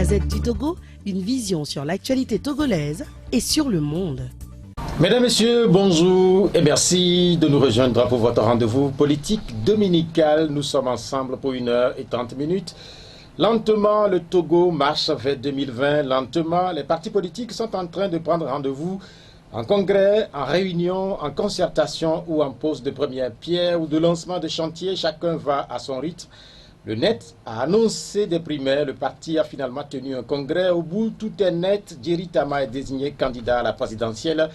Gazette du Togo, une vision sur l'actualité togolaise et sur le monde. Mesdames, Messieurs, bonjour et merci de nous rejoindre pour votre rendez-vous politique dominical. Nous sommes ensemble pour 1h30. Lentement, le Togo marche vers 2020. Lentement, les partis politiques sont en train de prendre rendez-vous en congrès, en réunion, en concertation ou en pose de première pierre ou de lancement de chantier. Chacun va à son rythme. Le net a annoncé des primaires. Le parti a finalement tenu un congrès. Au bout, tout est net. Djeri Tama est désigné candidat à la présidentielle.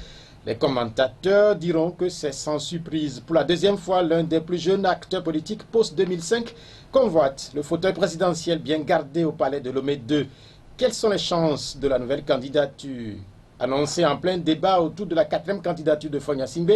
Les commentateurs diront que c'est sans surprise. Pour la deuxième fois, l'un des plus jeunes acteurs politiques post-2005 convoite le fauteuil présidentiel bien gardé au palais de Lomé 2. Quelles sont les chances de la nouvelle candidature? Annoncée en plein débat autour de la 4e candidature de Fogna Singbe.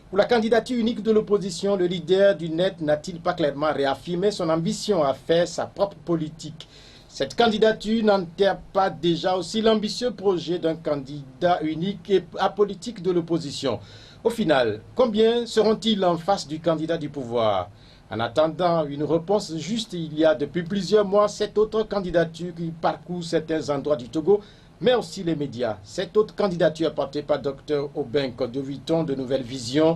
Pour la candidature unique de l'opposition, le leader du net n'a-t-il pas clairement réaffirmé son ambition à faire sa propre politique? Cette candidature n'enterre pas déjà aussi l'ambitieux projet d'un candidat unique et apolitique de l'opposition. Au final, combien seront-ils en face du candidat du pouvoir? En attendant une réponse juste, il y a depuis plusieurs mois cette autre candidature qui parcourt certains endroits du Togo, mais aussi les médias. Cette autre candidature portée par Dr Aubin Kodoviton de Nouvelle Vision.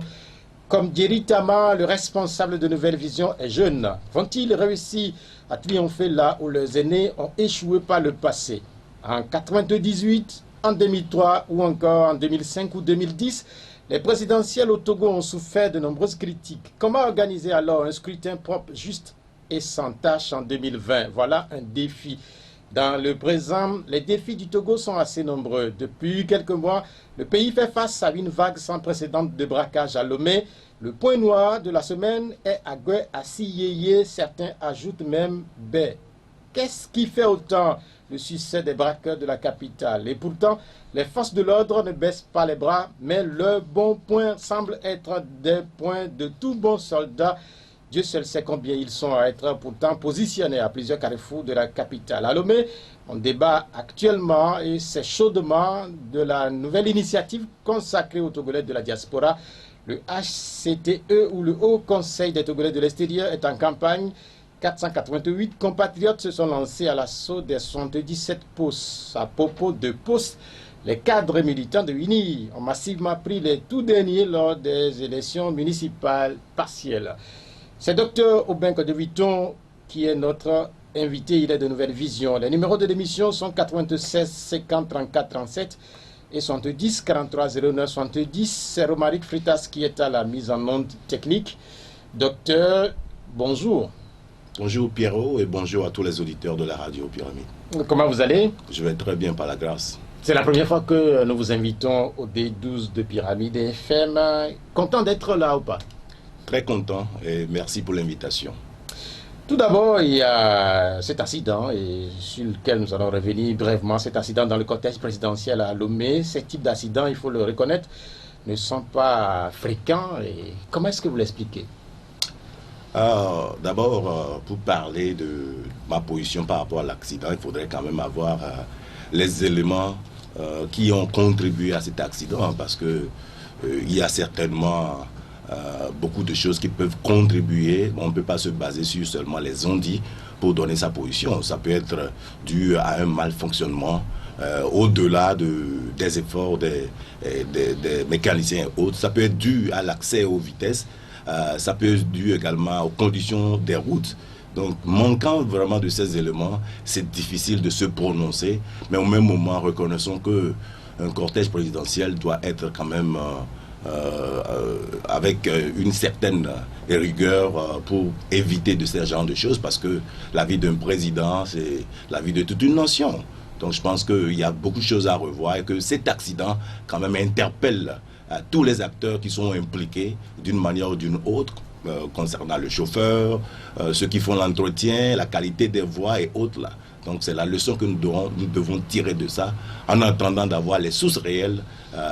Comme Djeri Tama, le responsable de Nouvelle Vision, est jeune. Vont-ils réussir à triompher là où leurs aînés ont échoué par le passé? En 1998, en 2003 ou encore en 2005 ou 2010, les présidentielles au Togo ont souffert de nombreuses critiques. Comment organiser alors un scrutin propre, juste et sans tâche en 2020? Voilà un défi. Dans le présent, les défis du Togo sont assez nombreux. Depuis quelques mois, le pays fait face à une vague sans précédent de braquage à Lomé. Le point noir de la semaine est Agwe Assiyeye, certains ajoutent même Bé. Qu'est-ce qui fait autant le succès des braqueurs de la capitale? Et pourtant, les forces de l'ordre ne baissent pas les bras, mais leur bon point semble être des points de tout bon soldat. Dieu seul sait combien ils sont à être pourtant positionnés à plusieurs carrefours de la capitale. À Lomé, on débat actuellement et c'est chaudement de la nouvelle initiative consacrée aux Togolais de la diaspora. Le HCTE ou le Haut Conseil des Togolais de l'extérieur est en campagne. 488 compatriotes se sont lancés à l'assaut des 77 postes. À propos de postes, les cadres militants de UNI ont massivement pris les tout derniers lors des élections municipales partielles. C'est Dr Aubin Kodoviton qui est notre invité, il est de Nouvelle Vision. Les numéros de l'émission sont 96 50 34 37 et 70 43 09 70. C'est Romaric Fritas qui est à la mise en onde technique. Docteur, bonjour. Bonjour Pierrot et bonjour à tous les auditeurs de la radio Pyramide. Comment vous allez? Je vais très bien par la grâce. C'est la première fois que nous vous invitons au D12 de Pyramide FM. Content d'être là ou pas? Très content et merci pour l'invitation. Tout d'abord, il y a cet accident et sur lequel nous allons revenir brièvement. Cet accident dans le cortège présidentiel à Lomé. Ces types d'accidents, il faut le reconnaître, ne sont pas fréquents. Et comment est-ce que vous l'expliquez? D'abord, pour parler de ma position par rapport à l'accident, il faudrait quand même avoir les éléments qui ont contribué à cet accident, parce que il y a certainement beaucoup de choses qui peuvent contribuer. On ne peut pas se baser sur seulement les on-dit pour donner sa position. Ça peut être dû à un malfonctionnement au-delà des efforts des mécaniciens et autres. Ça peut être dû à l'accès aux vitesses. Ça peut être dû également aux conditions des routes. Donc, manquant vraiment de ces éléments, c'est difficile de se prononcer. Mais au même moment, reconnaissons qu'un cortège présidentiel doit être quand même avec une certaine rigueur pour éviter de ce genre de choses, parce que la vie d'un président, c'est la vie de toute une nation. Donc je pense qu'il y a beaucoup de choses à revoir et que cet accident quand même interpelle tous les acteurs qui sont impliqués d'une manière ou d'une autre, concernant le chauffeur, ceux qui font l'entretien, la qualité des voies et autres là. Donc c'est la leçon que nous devons tirer de ça, en attendant d'avoir les sources réelles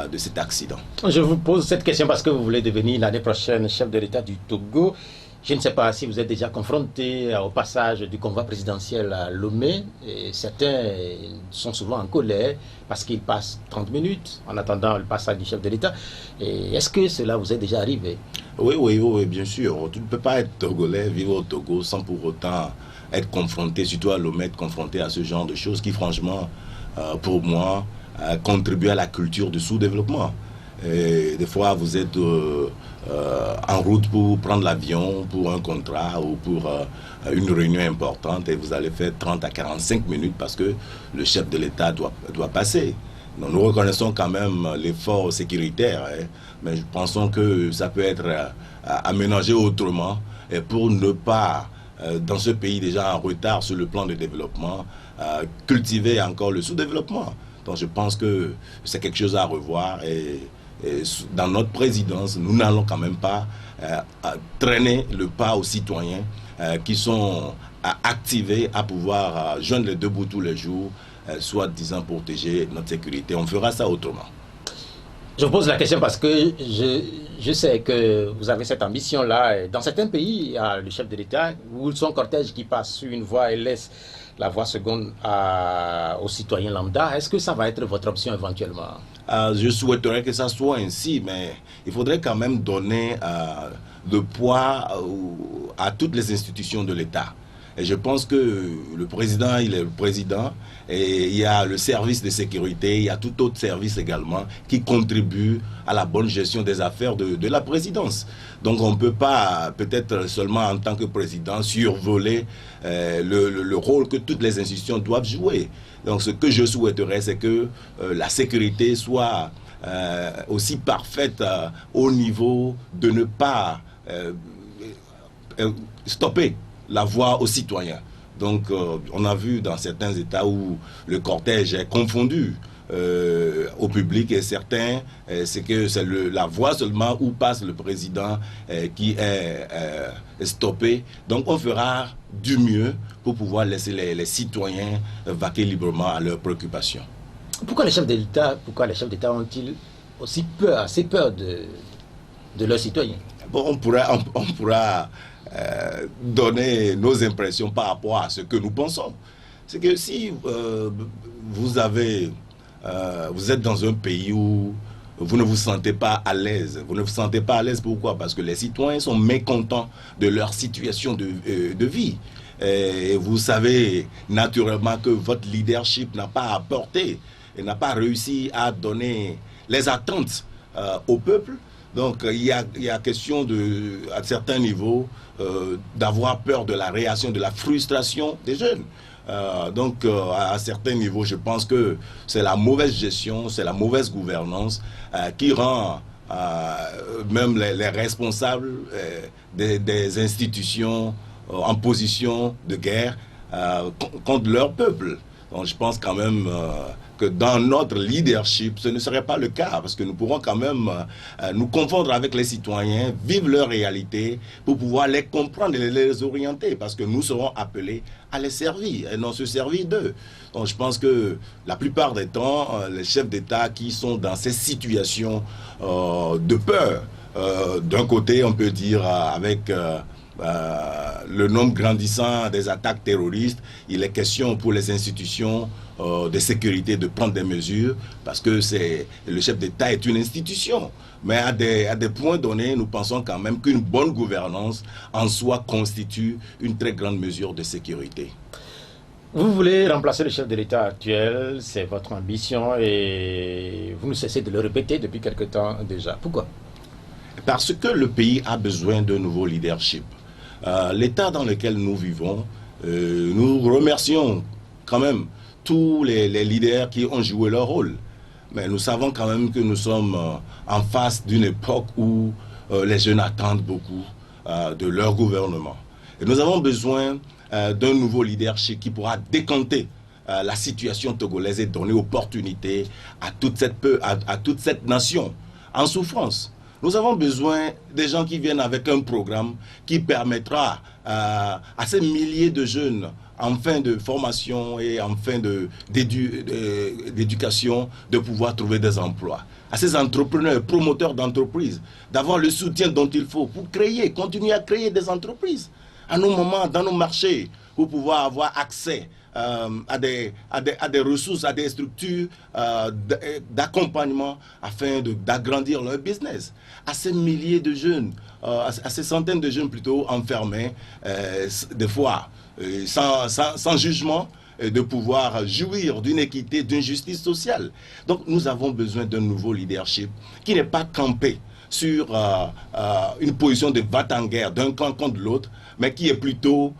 de cet accident. Je vous pose cette question parce que vous voulez devenir l'année prochaine chef de l'État du Togo. Je ne sais pas si vous êtes déjà confronté au passage du convoi présidentiel à Lomé. Et certains sont souvent en colère parce qu'ils passent 30 minutes en attendant le passage du chef de l'État. Est-ce que cela vous est déjà arrivé? Oui, bien sûr. Tu ne peux pas être togolais, vivre au Togo sans pour autant être confronté, surtout à Lomé, être confronté à ce genre de choses qui, franchement, pour moi, contribuent à la culture du sous-développement. Des fois, vous êtes en route pour prendre l'avion, pour un contrat ou pour une réunion importante et vous allez faire 30 à 45 minutes parce que le chef de l'État doit passer. Donc, nous reconnaissons quand même l'effort sécuritaire, hein, mais pensons que ça peut être aménagé autrement et pour ne pas, dans ce pays déjà en retard sur le plan de développement, cultiver encore le sous-développement. Donc je pense que c'est quelque chose à revoir et dans notre présidence, nous n'allons quand même pas traîner le pas aux citoyens qui sont activés à pouvoir joindre les deux bouts tous les jours, soit disant protéger notre sécurité. On fera ça autrement. Je vous pose la question parce que je sais que vous avez cette ambition-là. Dans certains pays, il y a le chef de l'État ou son cortège qui passe sur une voie et laisse la voie seconde aux citoyens lambda. Est-ce que ça va être votre option éventuellement? Je souhaiterais que ça soit ainsi, mais il faudrait quand même donner le poids à toutes les institutions de l'État. Et je pense que le président, il est le président, et il y a le service de sécurité, il y a tout autre service également qui contribue à la bonne gestion des affaires de la présidence. Donc on ne peut pas, peut-être seulement en tant que président, survoler le rôle que toutes les institutions doivent jouer. Donc ce que je souhaiterais, c'est que la sécurité soit aussi parfaite au niveau de ne pas stopper la voie aux citoyens. Donc on a vu dans certains États où le cortège est confondu au public et certains, c'est que c'est la voie seulement où passe le président qui est stoppé. Donc on fera du mieux pour pouvoir laisser les citoyens vaquer librement à leurs préoccupations. Pourquoi les chefs d'État ont-ils aussi assez peur de leurs citoyens? Bon, on pourra donner nos impressions par rapport à ce que nous pensons. C'est que si vous êtes dans un pays où vous ne vous sentez pas à l'aise. Vous ne vous sentez pas à l'aise pourquoi? Parce que les citoyens sont mécontents de leur situation de vie. Et vous savez naturellement que votre leadership n'a pas apporté et n'a pas réussi à donner les attentes au peuple. Donc il y a question à certains niveaux d'avoir peur de la réaction, de la frustration des jeunes. À certains niveaux, je pense que c'est la mauvaise gestion, c'est la mauvaise gouvernance qui rend même les responsables des institutions en position de guerre contre leur peuple. Donc je pense quand même que dans notre leadership, ce ne serait pas le cas, parce que nous pourrons quand même nous confondre avec les citoyens, vivre leur réalité, pour pouvoir les comprendre et les orienter, parce que nous serons appelés à les servir, et non se servir d'eux. Donc je pense que la plupart des temps, les chefs d'État qui sont dans ces situations de peur, d'un côté, on peut dire avec le nombre grandissant des attaques terroristes, il est question pour les institutions de sécurité de prendre des mesures parce que le chef d'État est une institution. Mais à des points donnés, nous pensons quand même qu'une bonne gouvernance en soi constitue une très grande mesure de sécurité. Vous voulez remplacer le chef de l'État actuel, c'est votre ambition et vous ne cessez de le répéter depuis quelque temps déjà. Pourquoi? Parce que le pays a besoin de nouveau leadership. L'état dans lequel nous vivons, nous remercions quand même tous les leaders qui ont joué leur rôle. Mais nous savons quand même que nous sommes en face d'une époque où les jeunes attendent beaucoup de leur gouvernement. Et nous avons besoin d'un nouveau leadership qui pourra décanter la situation togolaise et donner opportunité à toute cette nation en souffrance. Nous avons besoin des gens qui viennent avec un programme qui permettra à ces milliers de jeunes en fin de formation et en fin d'éducation de pouvoir trouver des emplois. À ces entrepreneurs, promoteurs d'entreprises, d'avoir le soutien dont il faut pour continuer à créer des entreprises. À nos moments, dans nos marchés, pour pouvoir avoir accès à des ressources, à des structures d'accompagnement afin d'agrandir leur business. À ces milliers de jeunes, à ces centaines de jeunes plutôt enfermés, des fois sans jugement, de pouvoir jouir d'une équité, d'une justice sociale. Donc nous avons besoin d'un nouveau leadership qui n'est pas campé sur une position de va-t-en-guerre d'un camp contre l'autre, mais qui est plutôt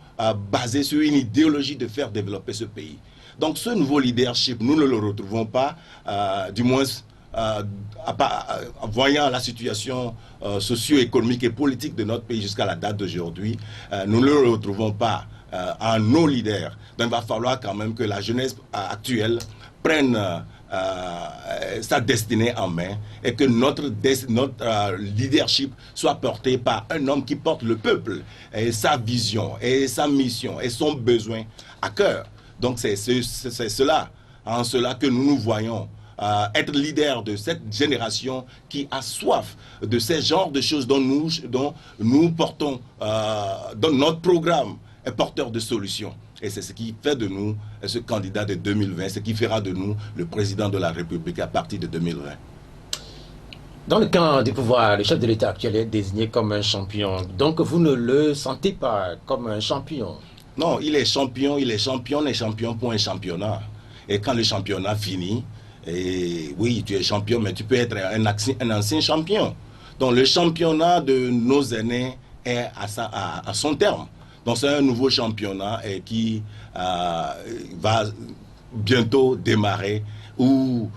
basé sur une idéologie de faire développer ce pays. Donc ce nouveau leadership, nous ne le retrouvons pas, du moins voyant la situation socio-économique et politique de notre pays jusqu'à la date d'aujourd'hui, nous ne le retrouvons pas en nos leaders. Donc il va falloir quand même que la jeunesse actuelle prenne sa destinée en main et que notre leadership soit porté par un homme qui porte le peuple et sa vision et sa mission et son besoin à cœur. Donc c'est cela, en cela que nous nous voyons être leader de cette génération qui a soif de ces genres de choses dont nous portons, dans notre programme est porteur de solutions. Et c'est ce qui fait de nous ce candidat de 2020, ce qui fera de nous le président de la République à partir de 2020. Dans le camp du pouvoir, le chef de l'État actuel est désigné comme un champion. Donc vous ne le sentez pas comme un champion? Non, il est champion pour un championnat. Et quand le championnat finit, et oui, tu es champion, mais tu peux être un ancien champion. Donc le championnat de nos aînés est à son terme. Donc c'est un nouveau championnat qui va bientôt démarrer où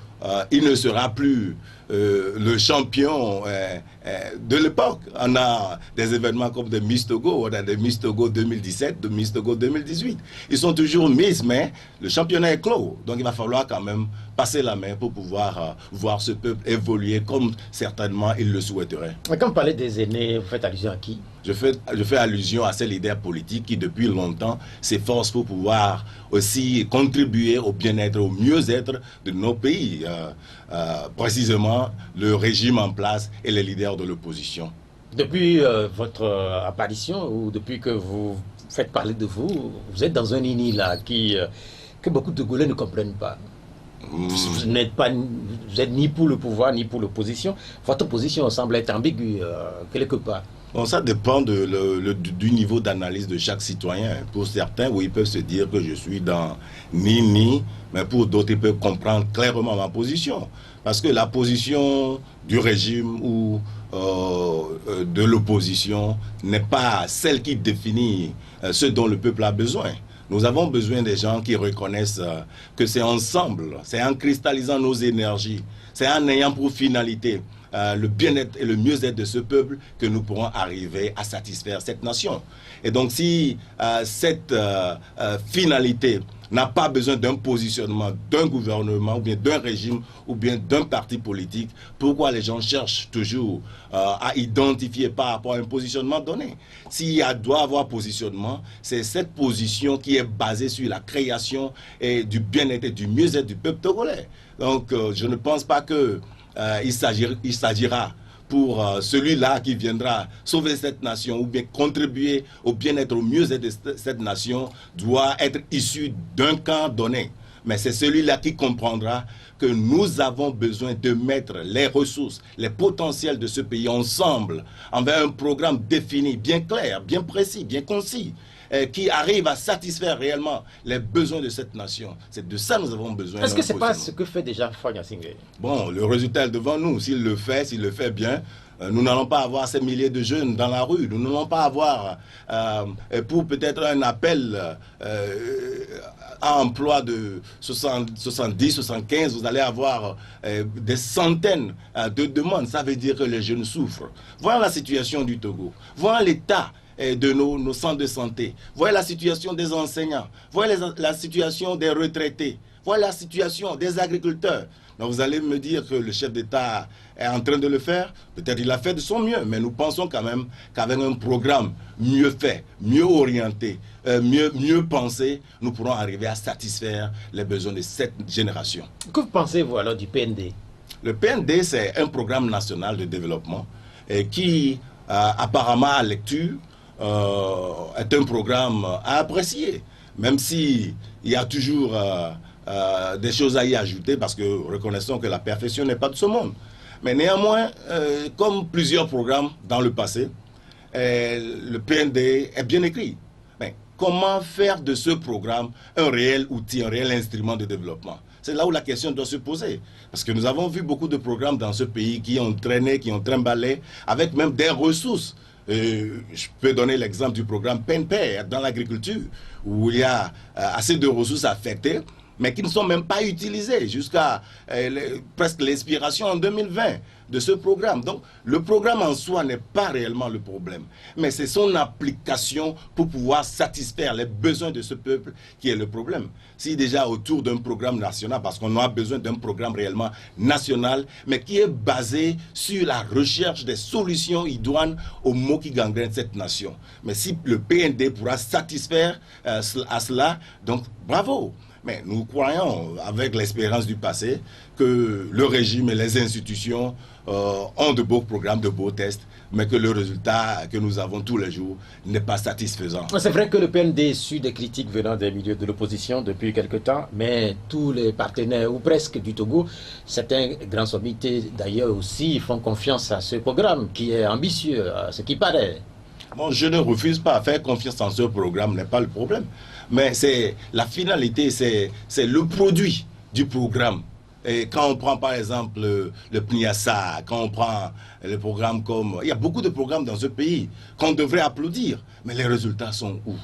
il ne sera plus le champion de l'époque. On a des événements comme des Miss Togo, on a des Miss Togo 2017, des Miss Togo 2018. Ils sont toujours Miss, mais le championnat est clos. Donc il va falloir quand même passer la main pour pouvoir voir ce peuple évoluer comme certainement il le souhaiterait. Mais quand vous parlez des aînés, vous faites allusion à qui? Je fais allusion à ces leaders politiques qui depuis longtemps s'efforcent pour pouvoir aussi contribuer au bien-être, au mieux-être de nos pays. Précisément le régime en place et les leaders de l'opposition. Depuis votre apparition ou depuis que vous faites parler de vous, vous êtes dans un nini là que beaucoup de Togolais ne comprennent pas. Vous êtes ni pour le pouvoir ni pour l'opposition. Votre position semble être ambiguë quelque part. Bon, ça dépend du niveau d'analyse de chaque citoyen. Pour certains, oui, ils peuvent se dire que je suis dans ni, mais pour d'autres, ils peuvent comprendre clairement ma position. Parce que la position du régime ou de l'opposition n'est pas celle qui définit ce dont le peuple a besoin. Nous avons besoin des gens qui reconnaissent que c'est ensemble, c'est en cristallisant nos énergies, c'est en ayant pour finalité le bien-être et le mieux-être de ce peuple que nous pourrons arriver à satisfaire cette nation. Et donc si cette finalité n'a pas besoin d'un positionnement d'un gouvernement ou bien d'un régime ou bien d'un parti politique, pourquoi les gens cherchent toujours à identifier par rapport à un positionnement donné? S'il doit y avoir positionnement, c'est cette position qui est basée sur la création et du bien-être et du mieux-être du peuple togolais. Donc je ne pense pas que il s'agira pour celui-là qui viendra sauver cette nation ou bien contribuer au bien-être, au mieux-être de cette nation, doit être issu d'un camp donné. Mais c'est celui-là qui comprendra que nous avons besoin de mettre les ressources, les potentiels de ce pays ensemble, envers un programme défini, bien clair, bien précis, bien concis, qui arrive à satisfaire réellement les besoins de cette nation. C'est de ça que nous avons besoin. Est-ce que ce n'est pas ce que fait déjà Fagne Singé? Bon, le résultat est devant nous. S'il le fait bien, nous n'allons pas avoir ces milliers de jeunes dans la rue. Nous n'allons pas avoir, pour peut-être un appel à emploi de 70, 75, vous allez avoir des centaines de demandes. Ça veut dire que les jeunes souffrent. Voilà la situation du Togo. Voilà l'état de nos centres de santé. Voyez la situation des enseignants. Voyez la situation des retraités. Voyez la situation des agriculteurs. Donc vous allez me dire que le chef d'État est en train de le faire. Peut-être il a fait de son mieux, mais nous pensons quand même qu'avec un programme mieux fait, mieux orienté, mieux pensé, nous pourrons arriver à satisfaire les besoins de cette génération. Que pensez-vous alors du PND? Le PND, c'est un programme national de développement qui apparemment à lecture est un programme à apprécier, même s'il y a toujours des choses à y ajouter, parce que reconnaissons que la perfection n'est pas de ce monde. Mais néanmoins, comme plusieurs programmes dans le passé, le PND est bien écrit. Mais comment faire de ce programme un réel outil, un réel instrument de développement? C'est là où la question doit se poser. Parce que nous avons vu beaucoup de programmes dans ce pays qui ont traîné, qui ont trimballé, avec même des ressources. Je peux donner l'exemple du programme PENPER dans l'agriculture, où il y a assez de ressources affectées, mais qui ne sont même pas utilisées jusqu'à presque l'expiration en 2020 de ce programme. Donc, le programme en soi n'est pas réellement le problème, mais c'est son application pour pouvoir satisfaire les besoins de ce peuple qui est le problème. Si déjà autour d'un programme national, parce qu'on a besoin d'un programme réellement national, mais qui est basé sur la recherche des solutions idoines aux maux qui gangrènent cette nation. Mais si le PND pourra satisfaire à cela, donc bravo. Mais nous croyons, avec l'expérience du passé, que le régime et les institutions ont de beaux programmes, de beaux tests, mais que le résultat que nous avons tous les jours n'est pas satisfaisant. C'est vrai que le PND est su des critiques venant des milieux de l'opposition depuis quelque temps, mais tous les partenaires, ou presque du Togo, certains grands sommités d'ailleurs aussi, font confiance à ce programme qui est ambitieux, à ce qui paraît. Bon, je ne refuse pas, faire confiance en ce programme n'est pas le problème. Mais c'est la finalité, c'est le produit du programme. Et quand on prend par exemple le PNIASA, quand on prend les programmes comme... Il y a beaucoup de programmes dans ce pays qu'on devrait applaudir. Mais les résultats sont où?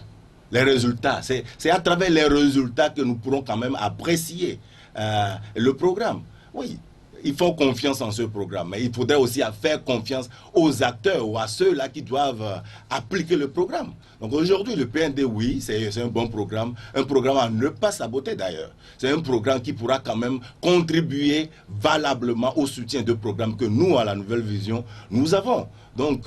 Les résultats, c'est à travers les résultats que nous pourrons quand même apprécier le programme. Oui. Ils font confiance en ce programme, mais il faudrait aussi faire confiance aux acteurs ou à ceux-là qui doivent appliquer le programme. Donc aujourd'hui, le PND, oui, c'est un bon programme, un programme à ne pas saboter d'ailleurs. C'est un programme qui pourra quand même contribuer valablement au soutien de programmes que nous, à la Nouvelle Vision, nous avons. Donc,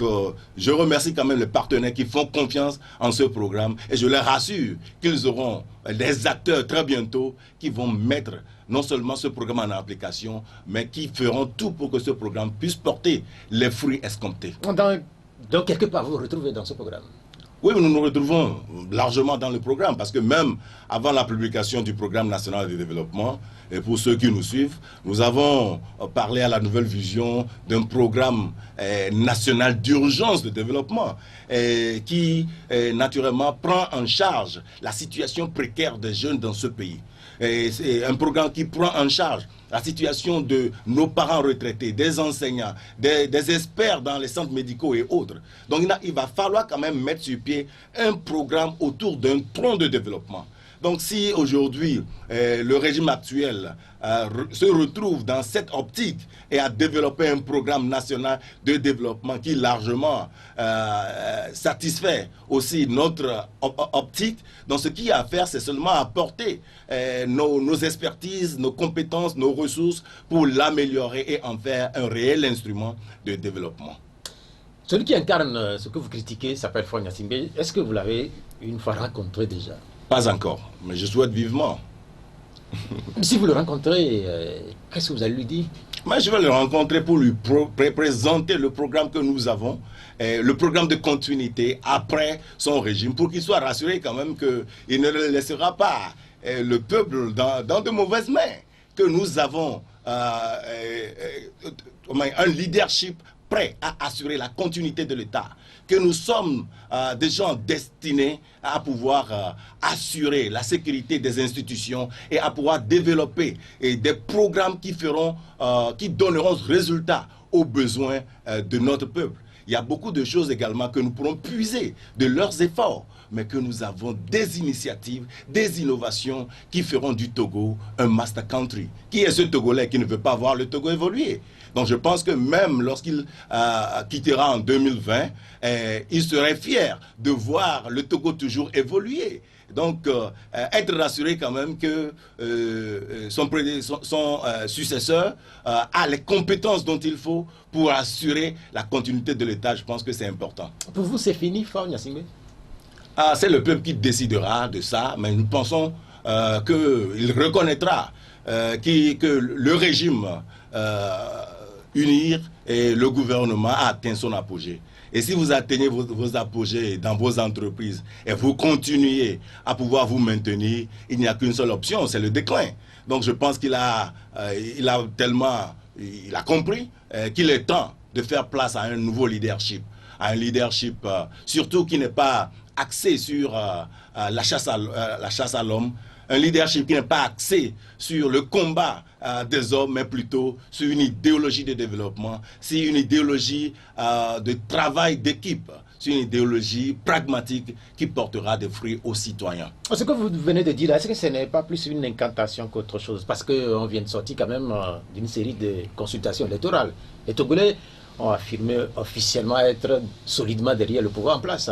je remercie quand même les partenaires qui font confiance en ce programme et je les rassure qu'ils auront des acteurs très bientôt qui vont mettre non seulement ce programme en application, mais qui feront tout pour que ce programme puisse porter les fruits escomptés. Donc, quelque part, vous vous retrouvez dans ce programme? Oui, nous nous retrouvons largement dans le programme, parce que même avant la publication du programme national de développement, et pour ceux qui nous suivent, nous avons parlé à la Nouvelle Vision d'un programme national d'urgence de développement qui, naturellement, prend en charge la situation précaire des jeunes dans ce pays. C'est un programme qui prend en charge la situation de nos parents retraités, des enseignants, des experts dans les centres médicaux et autres. Donc il va falloir quand même mettre sur pied un programme autour d'un tronc de développement. Donc si aujourd'hui le régime actuel se retrouve dans cette optique et a développé un programme national de développement qui largement satisfait aussi notre optique, donc ce qu'il y a à faire, c'est seulement apporter nos expertises, nos compétences, nos ressources pour l'améliorer et en faire un réel instrument de développement. Celui qui incarne ce que vous critiquez s'appelle Faure Gnassingbé. Est-ce que vous l'avez une fois rencontré déjà? Pas encore, mais je souhaite vivement. Si vous le rencontrez, qu'est-ce que vous allez lui dire? Moi, je vais le rencontrer pour lui présenter le programme que nous avons, le programme de continuité après son régime, pour qu'il soit rassuré quand même qu'il ne laissera pas le peuple dans de mauvaises mains, que nous avons un leadership prêt à assurer la continuité de l'État, que nous sommes des gens destinés à pouvoir assurer la sécurité des institutions et à pouvoir développer des programmes qui donneront résultat aux besoins de notre peuple. Il y a beaucoup de choses également que nous pourrons puiser de leurs efforts, mais que nous avons des initiatives, des innovations qui feront du Togo un master country. Qui est ce Togolais qui ne veut pas voir le Togo évoluer? Donc je pense que même lorsqu'il quittera en 2020, il serait fier de voir le Togo toujours évoluer. Donc être rassuré quand même que son successeur a les compétences dont il faut pour assurer la continuité de l'État. Je pense que c'est important. Pour vous, c'est fini, Faure Gnassingbé? C'est le peuple qui décidera de ça, mais nous pensons qu'il reconnaîtra que le régime unir et le gouvernement a atteint son apogée. Et si vous atteignez vos apogées dans vos entreprises et vous continuez à pouvoir vous maintenir, il n'y a qu'une seule option, c'est le déclin. Donc je pense qu'il a compris qu'il est temps de faire place à un nouveau leadership. À un leadership surtout qui n'est pas axé sur la chasse à l'homme, un leadership qui n'est pas axé sur le combat des hommes, mais plutôt sur une idéologie de développement, sur une idéologie de travail d'équipe, sur une idéologie pragmatique qui portera des fruits aux citoyens. Ce que vous venez de dire, est-ce que ce n'est pas plus une incantation qu'autre chose? Parce qu'on vient de sortir quand même d'une série de consultations électorales. Les Togolais ont affirmé officiellement être solidement derrière le pouvoir en place.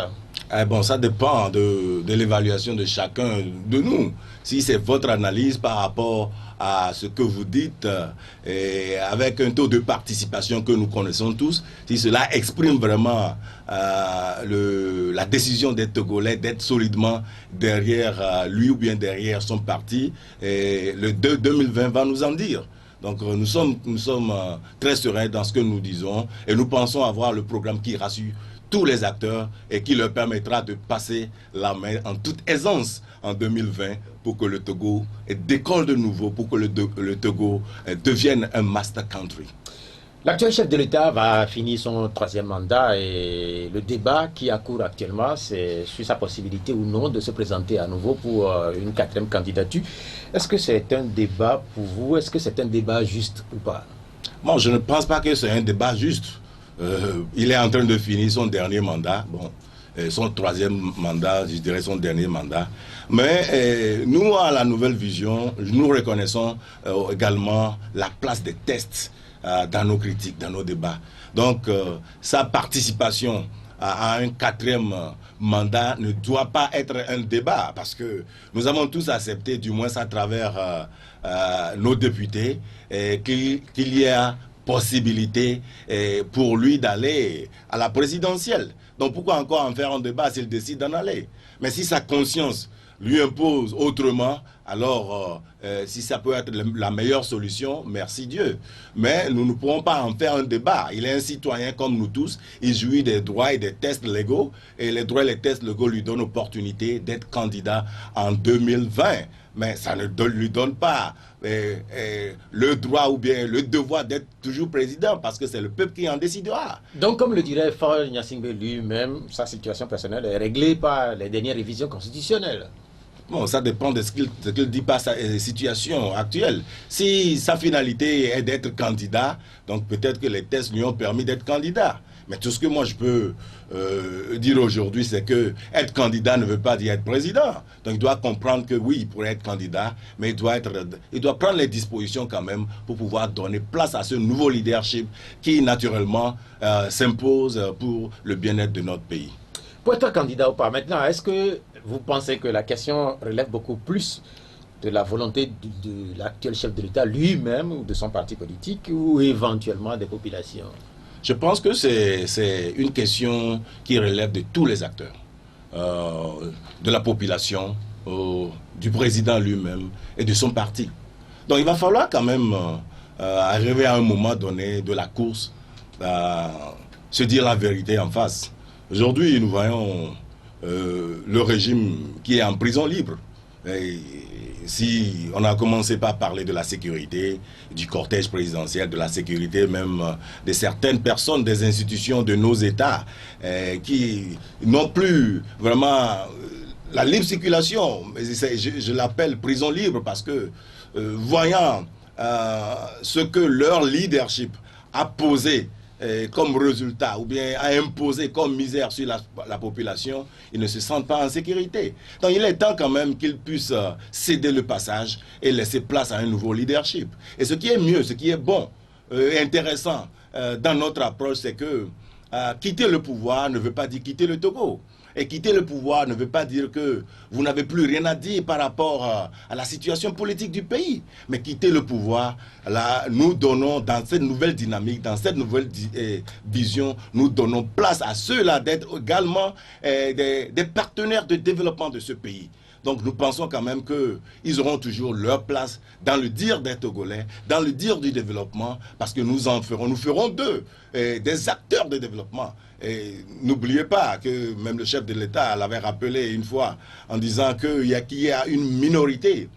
Bon, ça dépend de l'évaluation de chacun de nous. Si c'est votre analyse par rapport à ce que vous dites, et avec un taux de participation que nous connaissons tous, si cela exprime vraiment la décision des Togolais d'être solidement derrière lui ou bien derrière son parti, le 2020 va nous en dire. Donc nous sommes très sereins dans ce que nous disons et nous pensons avoir le programme qui rassure tous les acteurs et qui leur permettra de passer la main en toute aisance en 2020 pour que le Togo décolle de nouveau, pour que le Togo devienne un master country. L'actuel chef de l'État va finir son 3e mandat et le débat qui accourt actuellement, c'est sur sa possibilité ou non de se présenter à nouveau pour une 4e candidature. Est-ce que c'est un débat pour vous? Est-ce que c'est un débat juste ou pas? Bon, je ne pense pas que c'est un débat juste. Il est en train de finir son dernier mandat, son 3e mandat, je dirais son dernier mandat. Mais nous, à la Nouvelle Vision, nous reconnaissons également la place des tests dans nos critiques, dans nos débats. Donc, sa participation à un 4e mandat ne doit pas être un débat, parce que nous avons tous accepté, du moins à travers nos députés, qu'il y a possibilité pour lui d'aller à la présidentielle. Donc pourquoi encore en faire un débat s'il décide d'en aller? Mais si sa conscience lui impose autrement, alors si ça peut être la meilleure solution, merci Dieu. Mais nous ne pourrons pas en faire un débat. Il est un citoyen comme nous tous, il jouit des droits et des tests légaux, et les droits et les tests légaux lui donnent l'opportunité d'être candidat en 2020. Mais ça ne lui donne pas le droit ou bien le devoir d'être toujours président, parce que c'est le peuple qui en décidera. Donc, comme le dirait Faure Gnassingbé lui-même, sa situation personnelle est réglée par les dernières révisions constitutionnelles. Bon, ça dépend de ce qu'il dit par sa situation actuelle. Si sa finalité est d'être candidat, donc peut-être que les tests lui ont permis d'être candidat. Mais tout ce que moi je peux dire aujourd'hui, c'est que être candidat ne veut pas dire être président. Donc il doit comprendre que oui, il pourrait être candidat, mais il doit prendre les dispositions quand même pour pouvoir donner place à ce nouveau leadership qui naturellement s'impose pour le bien-être de notre pays. Pour être candidat ou pas, maintenant, est-ce que vous pensez que la question relève beaucoup plus de la volonté de l'actuel chef de l'État lui-même ou de son parti politique ou éventuellement des populations? Je pense que c'est une question qui relève de tous les acteurs, de la population, du président lui-même et de son parti. Donc il va falloir quand même arriver à un moment donné de la course, se dire la vérité en face. Aujourd'hui, nous voyons le régime qui est en prison libre. Et si on a commencé par parler de la sécurité, du cortège présidentiel, de la sécurité même de certaines personnes, des institutions de nos États qui n'ont plus vraiment la libre circulation. Je l'appelle prison libre parce que voyant ce que leur leadership a posé comme résultat ou bien à imposer comme misère sur la population, ils ne se sentent pas en sécurité. Donc il est temps quand même qu'ils puissent céder le passage et laisser place à un nouveau leadership. Et ce qui est mieux, ce qui est bon, intéressant dans notre approche, c'est que quitter le pouvoir ne veut pas dire quitter le Togo. Et quitter le pouvoir ne veut pas dire que vous n'avez plus rien à dire par rapport à la situation politique du pays. Mais quitter le pouvoir, là, nous donnons dans cette nouvelle dynamique, dans cette nouvelle vision, nous donnons place à ceux-là d'être également des partenaires de développement de ce pays. Donc nous pensons quand même qu'ils auront toujours leur place dans le dire des Togolais, dans le dire du développement, parce que nous ferons d'eux des acteurs de développement. Et n'oubliez pas que même le chef de l'État l'avait rappelé une fois en disant qu'il y a une minorité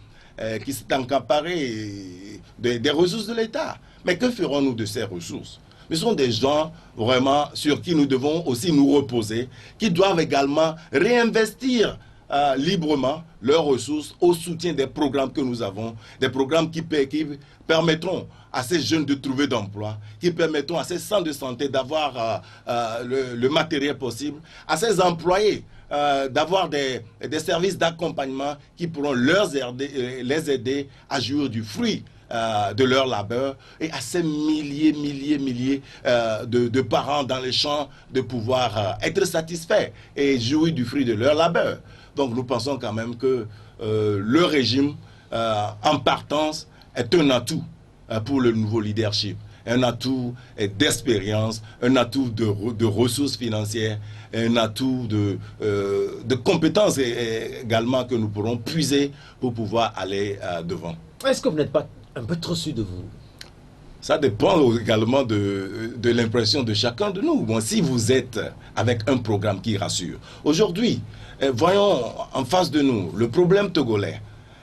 qui s'est accaparée des ressources de l'État. Mais que ferons-nous de ces ressources? Mais ce sont des gens vraiment sur qui nous devons aussi nous reposer, qui doivent également réinvestir librement leurs ressources au soutien des programmes que nous avons, des programmes qui permettront à ces jeunes de trouver d'emploi, qui permettront à ces centres de santé d'avoir le matériel possible, à ces employés d'avoir des services d'accompagnement qui pourront les aider à jouir du fruit de leur labeur, et à ces milliers de parents dans les champs de pouvoir être satisfaits et jouir du fruit de leur labeur. Donc nous pensons quand même que le régime en partance est un atout pour le nouveau leadership, un atout d'expérience, un atout de ressources financières, un atout de compétences également que nous pourrons puiser pour pouvoir aller devant. Est-ce que vous n'êtes pas un peu trop sûr de vous? Ça dépend également de l'impression de chacun de nous. Bon, si vous êtes avec un programme qui rassure. Aujourd'hui, voyons en face de nous le problème togolais.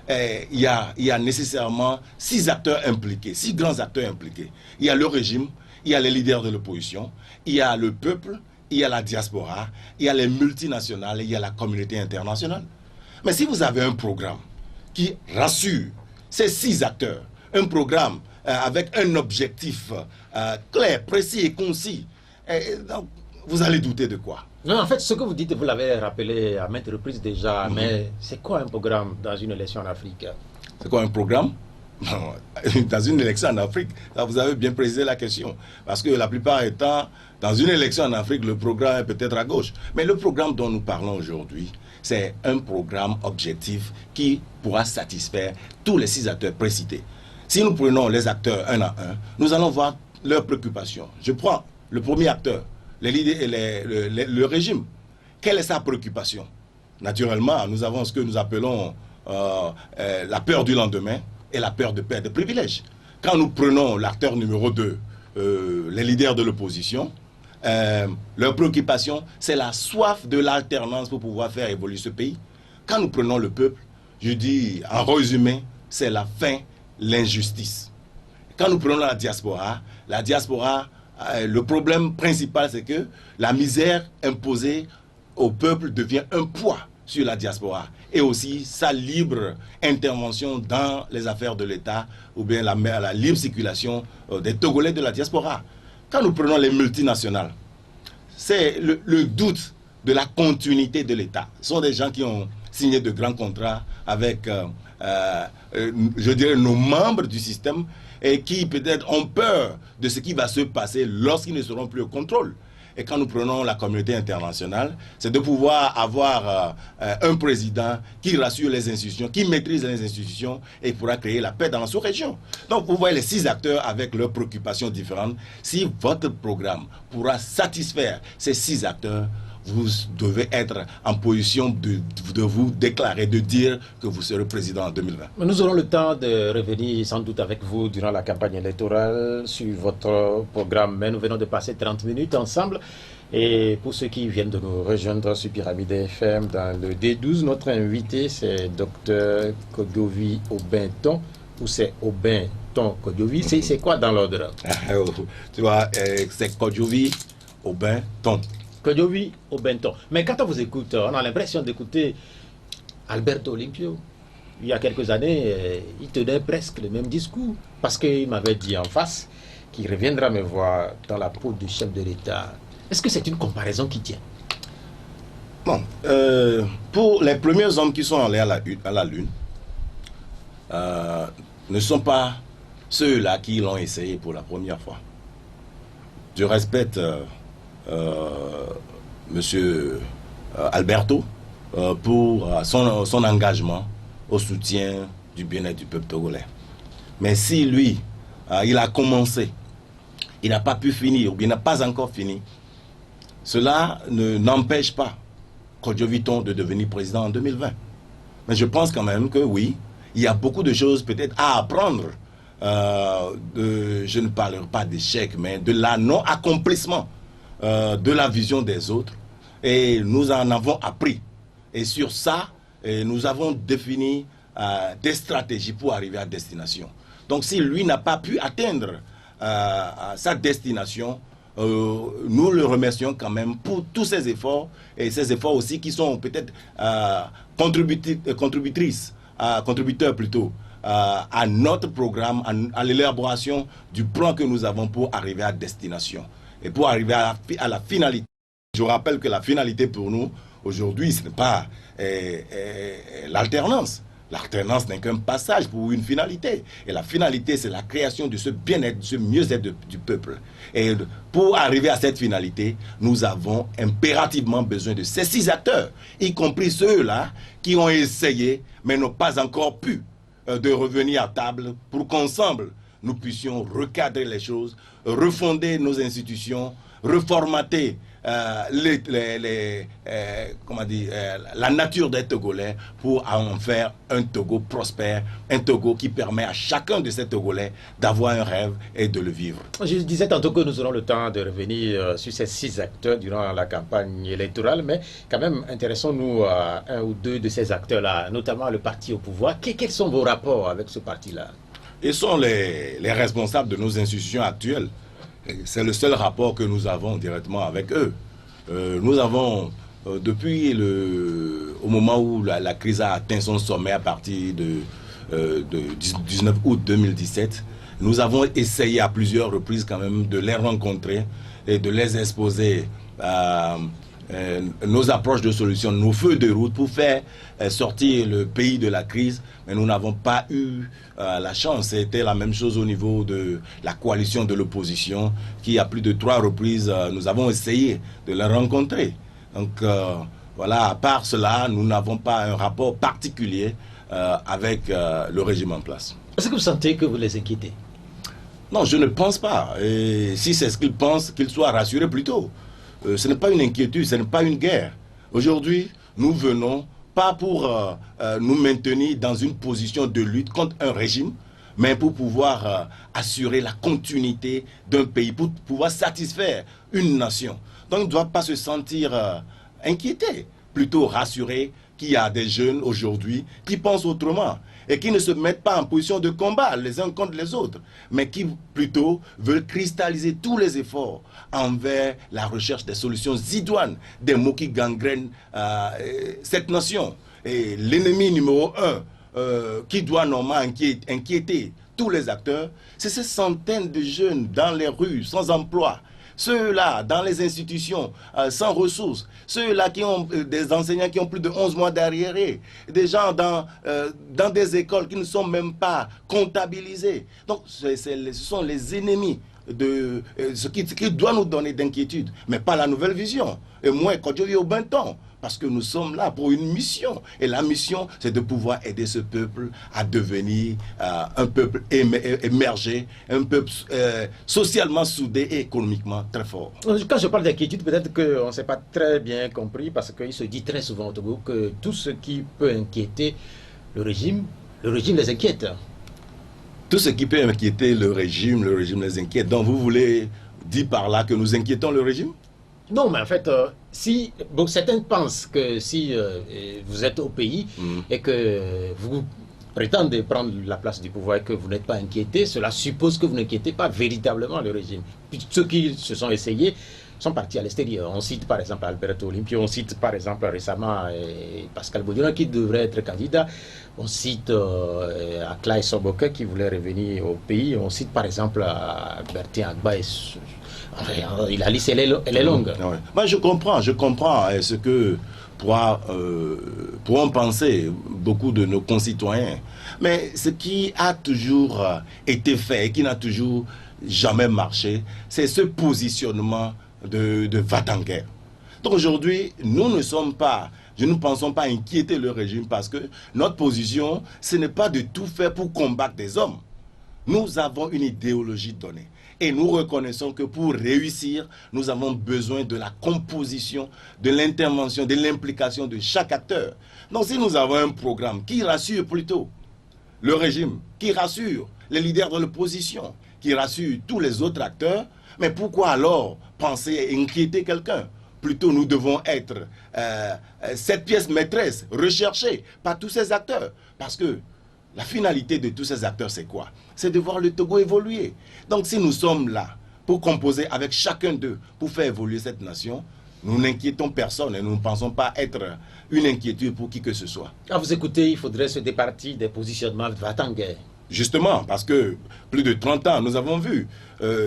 Il y a nécessairement 6 acteurs impliqués, 6 grands acteurs impliqués. Il y a le régime, il y a les leaders de l'opposition, il y a le peuple, il y a la diaspora, il y a les multinationales et il y a la communauté internationale. Mais si vous avez un programme qui rassure ces 6 acteurs, un programme avec un objectif clair, précis et concis, donc, vous allez douter de quoi? Non, en fait, ce que vous dites, vous l'avez rappelé à maintes reprises déjà, mais c'est quoi un programme dans une élection en Afrique? C'est quoi un programme? Dans une élection en Afrique, là, vous avez bien précisé la question. Parce que la plupart du temps, dans une élection en Afrique, le programme est peut-être à gauche. Mais le programme dont nous parlons aujourd'hui, c'est un programme objectif qui pourra satisfaire tous les 6 acteurs précités. Si nous prenons les acteurs un à un, nous allons voir leurs préoccupations. Je prends le premier acteur, le régime. Quelle est sa préoccupation? Naturellement, nous avons ce que nous appelons la peur du lendemain et la peur de perdre des privilèges. Quand nous prenons l'acteur numéro 2, les leaders de l'opposition, leur préoccupation, c'est la soif de l'alternance pour pouvoir faire évoluer ce pays. Quand nous prenons le peuple, je dis en résumé, c'est la faim, l'injustice. Quand nous prenons la diaspora, le problème principal, c'est que la misère imposée au peuple devient un poids sur la diaspora, et aussi sa libre intervention dans les affaires de l'État, ou bien la libre circulation des Togolais de la diaspora. Quand nous prenons les multinationales, c'est le doute de la continuité de l'État. Ce sont des gens qui ont signé de grands contrats avec, je dirais, nos membres du système, et qui peut-être ont peur de ce qui va se passer lorsqu'ils ne seront plus au contrôle. Et quand nous prenons la communauté internationale, c'est de pouvoir avoir un président qui rassure les institutions, qui maîtrise les institutions et pourra créer la paix dans la sous-région. Donc vous voyez les 6 acteurs avec leurs préoccupations différentes. Si votre programme pourra satisfaire ces 6 acteurs, vous devez être en position de vous déclarer, de dire que vous serez président en 2020. Nous aurons le temps de revenir sans doute avec vous durant la campagne électorale sur votre programme, mais nous venons de passer 30 minutes ensemble. Et pour ceux qui viennent de nous rejoindre sur Pyramide FM dans le D12, notre invité c'est Dr Kodjovi Obinton, ou c'est Obinton Kodjovi, c'est quoi dans l'ordre? Tu vois, c'est Kodjovi Obinton. Kodjovi Obinton. Mais quand on vous écoute, on a l'impression d'écouter Alberto Olympio. Il y a quelques années, il tenait presque le même discours, parce qu'il m'avait dit en face qu'il reviendra me voir dans la peau du chef de l'État. Est-ce que c'est une comparaison qui tient? Bon, pour les premiers hommes qui sont allés à la Lune, ne sont pas ceux-là qui l'ont essayé pour la première fois. Je respecte Monsieur Alberto pour son engagement au soutien du bien-être du peuple togolais. Mais si lui, il a commencé, il n'a pas pu finir, ou bien n'a pas encore fini, cela n'empêche pas Kodjovi de devenir président en 2020. Mais je pense quand même que oui, il y a beaucoup de choses peut-être à apprendre. Je ne parlerai pas d'échec, mais de la non-accomplissement de la vision des autres. Et nous en avons appris. Et sur ça, nous avons défini des stratégies pour arriver à destination. Donc si lui n'a pas pu atteindre sa destination, nous le remercions quand même pour tous ses efforts, et ces efforts aussi qui sont peut-être contributeurs plutôt, à notre programme, à l'élaboration du plan que nous avons pour arriver à destination. Et pour arriver à la finalité. Je rappelle que la finalité pour nous, aujourd'hui, ce n'est pas l'alternance. L'alternance n'est qu'un passage pour une finalité. Et la finalité, c'est la création de ce bien-être, de ce mieux-être du peuple. Et pour arriver à cette finalité, nous avons impérativement besoin de ces 6 acteurs, y compris ceux-là qui ont essayé, mais n'ont pas encore pu, de revenir à table pour qu'ensemble, nous puissions recadrer les choses, refonder nos institutions, reformater la nature des Togolais pour en faire un Togo prospère, un Togo qui permet à chacun de ces Togolais d'avoir un rêve et de le vivre. Je disais tantôt que nous aurons le temps de revenir sur ces 6 acteurs durant la campagne électorale, mais quand même intéressons-nous à un ou deux de ces acteurs-là, notamment le parti au pouvoir. Quels sont vos rapports avec ce parti-là? Ils sont les responsables de nos institutions actuelles. C'est le seul rapport que nous avons directement avec eux. Nous avons, depuis au moment où la crise a atteint son sommet à partir de 19 août 2017, nous avons essayé à plusieurs reprises quand même de les rencontrer et de les exposer nos approches de solutions, nos feux de route pour faire sortir le pays de la crise, mais nous n'avons pas eu la chance. C'était la même chose au niveau de la coalition de l'opposition qui, à plus de 3 reprises, nous avons essayé de les rencontrer. Donc voilà, à part cela, nous n'avons pas un rapport particulier avec le régime en place. Est-ce que vous sentez que vous les inquiétez? Non, je ne pense pas. Et si c'est ce qu'ils pensent, qu'ils soient rassurés plutôt. Ce n'est pas une inquiétude, ce n'est pas une guerre. Aujourd'hui, nous venons pas pour nous maintenir dans une position de lutte contre un régime, mais pour pouvoir assurer la continuité d'un pays, pour pouvoir satisfaire une nation. Donc, on ne doit pas se sentir inquiété, plutôt rassuré qu'il y a des jeunes aujourd'hui qui pensent autrement et qui ne se mettent pas en position de combat les uns contre les autres, mais qui plutôt veulent cristalliser tous les efforts envers la recherche des solutions idoines, des mots qui gangrènent cette nation. Et l'ennemi numéro 1 qui doit normalement inquiéter tous les acteurs, c'est ces centaines de jeunes dans les rues, sans emploi, ceux-là dans les institutions sans ressources, ceux-là qui ont des enseignants qui ont plus de 11 mois d'arriérés, des gens dans des écoles qui ne sont même pas comptabilisées. Donc ce sont les ennemis de ce qui doit nous donner d'inquiétude, mais pas la nouvelle vision. Et moi, quand je vis au Benton, parce que nous sommes là pour une mission. Et la mission, c'est de pouvoir aider ce peuple à devenir un peuple émergé, un peuple socialement soudé et économiquement très fort. Quand je parle d'inquiétude, peut-être qu'on ne s'est pas très bien compris, parce qu'il se dit très souvent au Togo que tout ce qui peut inquiéter le régime les inquiète. Tout ce qui peut inquiéter le régime les inquiète. Donc vous voulez dire par là que nous inquiétons le régime? Non, mais en fait, certains pensent que si vous êtes au pays et que vous prétendez prendre la place du pouvoir et que vous n'êtes pas inquiété, cela suppose que vous n'inquiétez pas véritablement le régime. Puis ceux qui se sont essayés sont partis à l'extérieur. On cite par exemple Alberto Olympio, on cite par exemple récemment Pascal Bodian qui devrait être candidat, on cite Aklaï Soboke qui voulait revenir au pays, on cite par exemple Bertin Agba. La liste, elle est longue. Ouais. Moi, je comprends ce que pourront penser beaucoup de nos concitoyens. Mais ce qui a toujours été fait et qui n'a toujours jamais marché, c'est ce positionnement de va-t-en-guerre. Donc aujourd'hui, nous ne pensons pas inquiéter le régime parce que notre position, ce n'est pas de tout faire pour combattre des hommes. Nous avons une idéologie donnée. Et nous reconnaissons que pour réussir, nous avons besoin de la composition, de l'intervention, de l'implication de chaque acteur. Donc si nous avons un programme qui rassure plutôt le régime, qui rassure les leaders de l'opposition, qui rassure tous les autres acteurs, mais pourquoi alors penser à inquiéter quelqu'un? Plutôt, nous devons être cette pièce maîtresse recherchée par tous ces acteurs. Parce que la finalité de tous ces acteurs, c'est quoi? C'est de voir le Togo évoluer. Donc si nous sommes là pour composer avec chacun d'eux, pour faire évoluer cette nation, nous n'inquiétons personne et nous ne pensons pas être une inquiétude pour qui que ce soit. À vous écouter, il faudrait se départir des positionnements va-t-en-guerre. Justement, parce que plus de 30 ans, nous avons vu,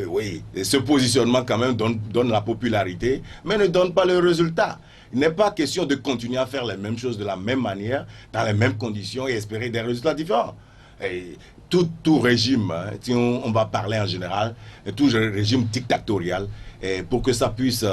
oui, ce positionnement quand même donne la popularité, mais ne donne pas le résultat. Il n'est pas question de continuer à faire les mêmes choses de la même manière, dans les mêmes conditions et espérer des résultats différents. Et tout régime, hein, si on va parler en général, tout régime dictatorial, et pour que ça puisse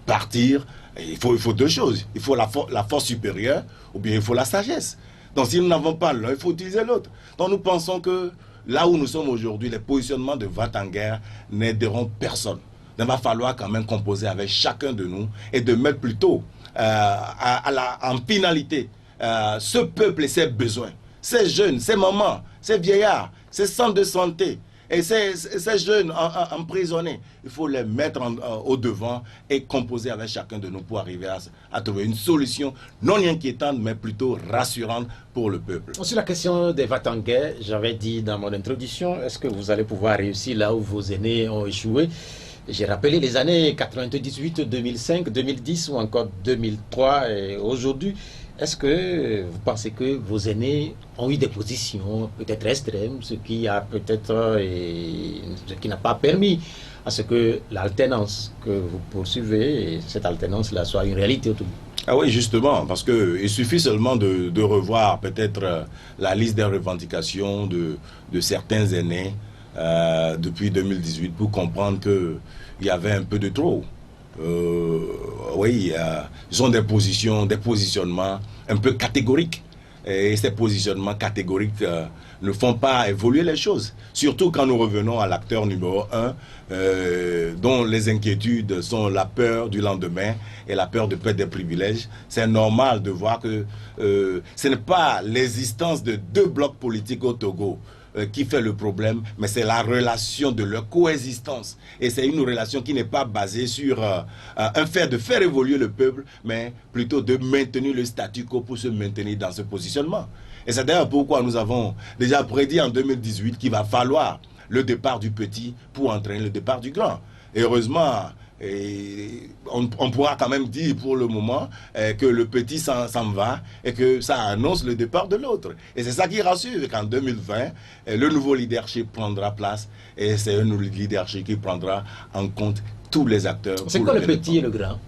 partir, il faut deux choses. Il faut la force supérieure ou bien il faut la sagesse. Donc si nous n'avons pas l'un, il faut utiliser l'autre. Donc nous pensons que là où nous sommes aujourd'hui, les positionnements de va-t-en-guerre n'aideront personne. Il va falloir quand même composer avec chacun de nous et de mettre plutôt en finalité ce peuple et ses besoins. Ces jeunes, ces mamans, ces vieillards, ces centres de santé et ces jeunes emprisonnés, il faut les mettre au devant et composer avec chacun de nous pour arriver à trouver une solution non inquiétante mais plutôt rassurante pour le peuple. Sur la question des va-t-en-guerre, j'avais dit dans mon introduction, est-ce que vous allez pouvoir réussir là où vos aînés ont échoué? J'ai rappelé les années 98, 2005, 2010 ou encore 2003 et aujourd'hui. Est-ce que vous pensez que vos aînés ont eu des positions peut-être extrêmes, ce qui a peut-être ce qui n'a pas permis à ce que l'alternance que vous poursuivez, et cette alternance-là, soit une réalité autour de vous? Ah oui, justement, parce qu'il suffit seulement de revoir peut-être la liste des revendications de certains aînés depuis 2018 pour comprendre qu'il y avait un peu de trop. Oui, ils ont des positionnements un peu catégoriques. Et ces positionnements catégoriques ne font pas évoluer les choses. Surtout quand nous revenons à l'acteur numéro 1, dont les inquiétudes sont la peur du lendemain et la peur de perdre des privilèges. C'est normal de voir que ce n'est pas l'existence de deux blocs politiques au Togo qui fait le problème, mais c'est la relation de leur coexistence. Et c'est une relation qui n'est pas basée sur un fait de faire évoluer le peuple, mais plutôt de maintenir le statu quo pour se maintenir dans ce positionnement. Et c'est d'ailleurs pourquoi nous avons déjà prédit en 2018 qu'il va falloir le départ du petit pour entraîner le départ du grand. Et heureusement, on pourra quand même dire pour le moment que le petit s'en va et que ça annonce le départ de l'autre. Et c'est ça qui rassure qu'en 2020, le nouveau leadership prendra place et c'est un leadership qui prendra en compte tous les acteurs. C'est quoi le petit et le grand?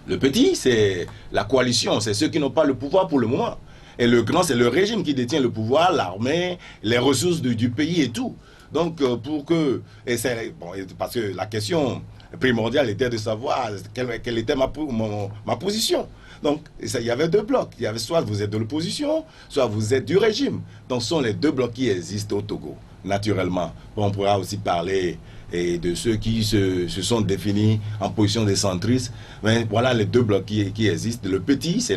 Le petit, c'est la coalition, c'est ceux qui n'ont pas le pouvoir pour le moment. Et le grand, c'est le régime qui détient le pouvoir, l'armée, les ressources du pays et tout. Donc, pour que... Bon, parce que la question primordiale était de savoir quelle était ma position. Donc, il y avait deux blocs. Il y avait soit vous êtes de l'opposition, soit vous êtes du régime. Donc, ce sont les deux blocs qui existent au Togo, naturellement. Bon, on pourra aussi parler de ceux qui se sont définis en position de centristes. Mais voilà les deux blocs qui existent. Le petit, c'est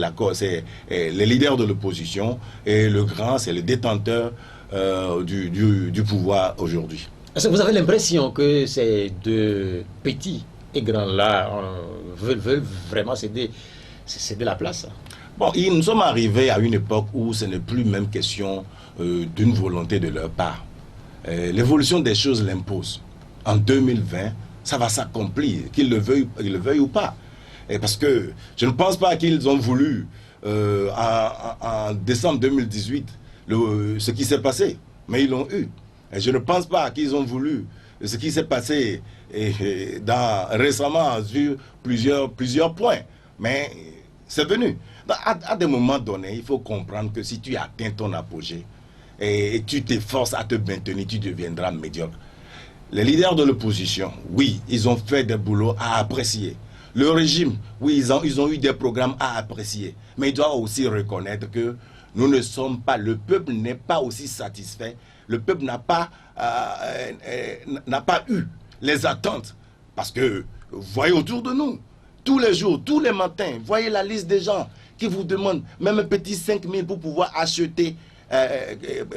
les leaders de l'opposition, et le grand, c'est le détenteur du pouvoir aujourd'hui. Est-ce que vous avez l'impression que ces deux petits et grands-là veulent vraiment céder la place? Bon, nous sommes arrivés à une époque où ce n'est plus même question d'une volonté de leur part. L'évolution des choses l'impose. En 2020, ça va s'accomplir, qu'ils le veuillent ou pas. Et parce que je ne pense pas qu'ils ont voulu, en décembre 2018, ce qui s'est passé, mais ils l'ont eu. Et je ne pense pas qu'ils ont voulu ce qui s'est passé récemment sur plusieurs points. Mais c'est venu. À des moments donnés, il faut comprendre que si tu atteins ton apogée et tu t'efforces à te maintenir, tu deviendras médiocre. Les leaders de l'opposition, oui, ils ont fait des boulots à apprécier. Le régime, oui, ils ont eu des programmes à apprécier. Mais ils doivent aussi reconnaître que nous ne sommes pas, le peuple n'est pas aussi satisfait, le peuple n'a pas eu les attentes. Parce que, voyez autour de nous, tous les jours, tous les matins, voyez la liste des gens qui vous demandent même un petit 5 000 pour pouvoir acheter,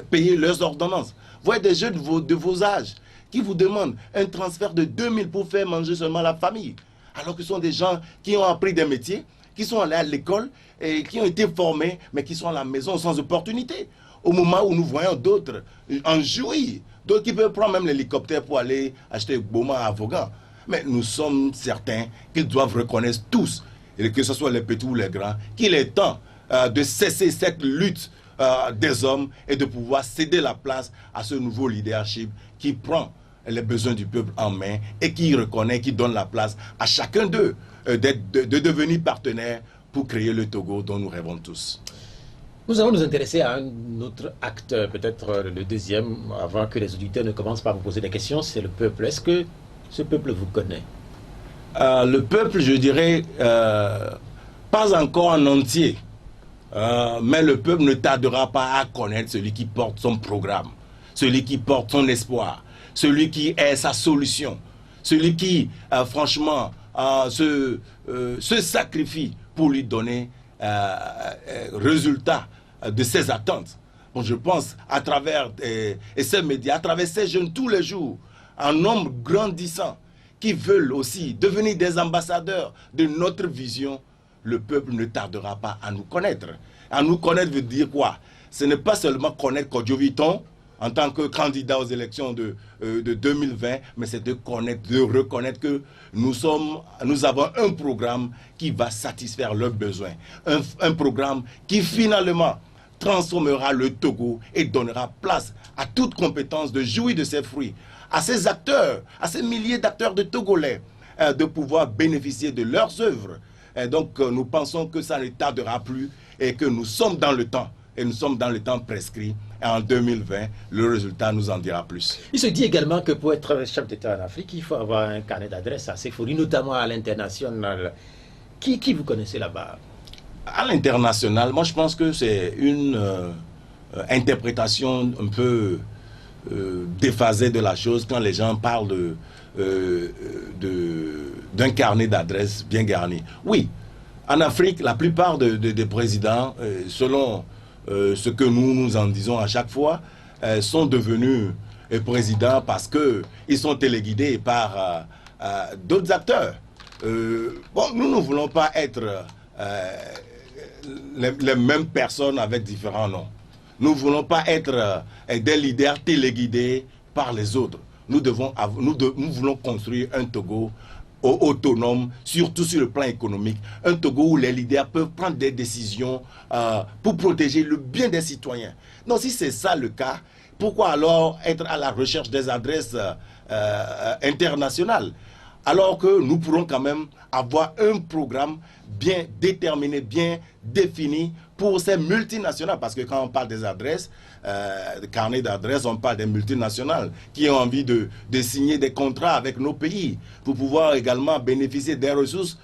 payer leurs ordonnances. Voyez des jeunes de vos âges qui vous demandent un transfert de 2 000 pour faire manger seulement la famille. Alors que ce sont des gens qui ont appris des métiers, qui sont allés à l'école et qui ont été formés, mais qui sont à la maison sans opportunité. Au moment où nous voyons d'autres en jouir, d'autres qui peuvent prendre même l'hélicoptère pour aller acheter Boma à Vaughan. Mais nous sommes certains qu'ils doivent reconnaître tous, et que ce soit les petits ou les grands, qu'il est temps de cesser cette lutte des hommes et de pouvoir céder la place à ce nouveau leadership qui prend les besoins du peuple en main et qui reconnaît, qui donne la place à chacun d'eux de devenir partenaire pour créer le Togo dont nous rêvons tous. Nous allons nous intéresser à un autre acteur, peut-être le deuxième, avant que les auditeurs ne commencent par vous poser des questions, c'est le peuple. Est-ce que ce peuple vous connaît? Le peuple, je dirais, pas encore en entier. Mais le peuple ne tardera pas à connaître celui qui porte son programme, celui qui porte son espoir, celui qui est sa solution, celui qui, franchement, se sacrifie pour lui donner résultat de ses attentes. Bon, je pense à travers ces médias, à travers ces jeunes tous les jours, un nombre grandissant qui veulent aussi devenir des ambassadeurs de notre vision, le peuple ne tardera pas à nous connaître. À nous connaître veut dire quoi? Ce n'est pas seulement connaître Kodjo Viton en tant que candidat aux élections de 2020, mais c'est de connaître, de reconnaître que nous avons un programme qui va satisfaire leurs besoins. Un programme qui finalement transformera le Togo et donnera place à toute compétence de jouir de ses fruits, à ces acteurs, à ces milliers d'acteurs de Togolais, de pouvoir bénéficier de leurs œuvres. Et donc nous pensons que ça ne tardera plus et que nous sommes dans le temps. Et nous sommes dans le temps prescrit. Et en 2020, le résultat nous en dira plus. Il se dit également que pour être chef d'État en Afrique, il faut avoir un carnet d'adresses assez fourni, notamment à l'international. Qui vous connaissez là-bas? À l'international, moi je pense que c'est une interprétation un peu déphasée de la chose quand les gens parlent d'un carnet d'adresses bien garni. Oui, en Afrique, la plupart des présidents, selon ce que nous en disons à chaque fois, sont devenus présidents parce qu'ils sont téléguidés par d'autres acteurs. Bon, nous ne voulons pas être les mêmes personnes avec différents noms. Nous ne voulons pas être des leaders téléguidés par les autres. Nous voulons construire un Togo autonome, surtout sur le plan économique. Un Togo où les leaders peuvent prendre des décisions pour protéger le bien des citoyens. Donc si c'est ça le cas, pourquoi alors être à la recherche des adresses internationales? Alors que nous pourrons quand même avoir un programme bien déterminé, bien défini pour ces multinationales. Parce que quand on parle des adresses, de carnet d'adresses, on parle des multinationales qui ont envie de signer des contrats avec nos pays pour pouvoir également bénéficier des ressources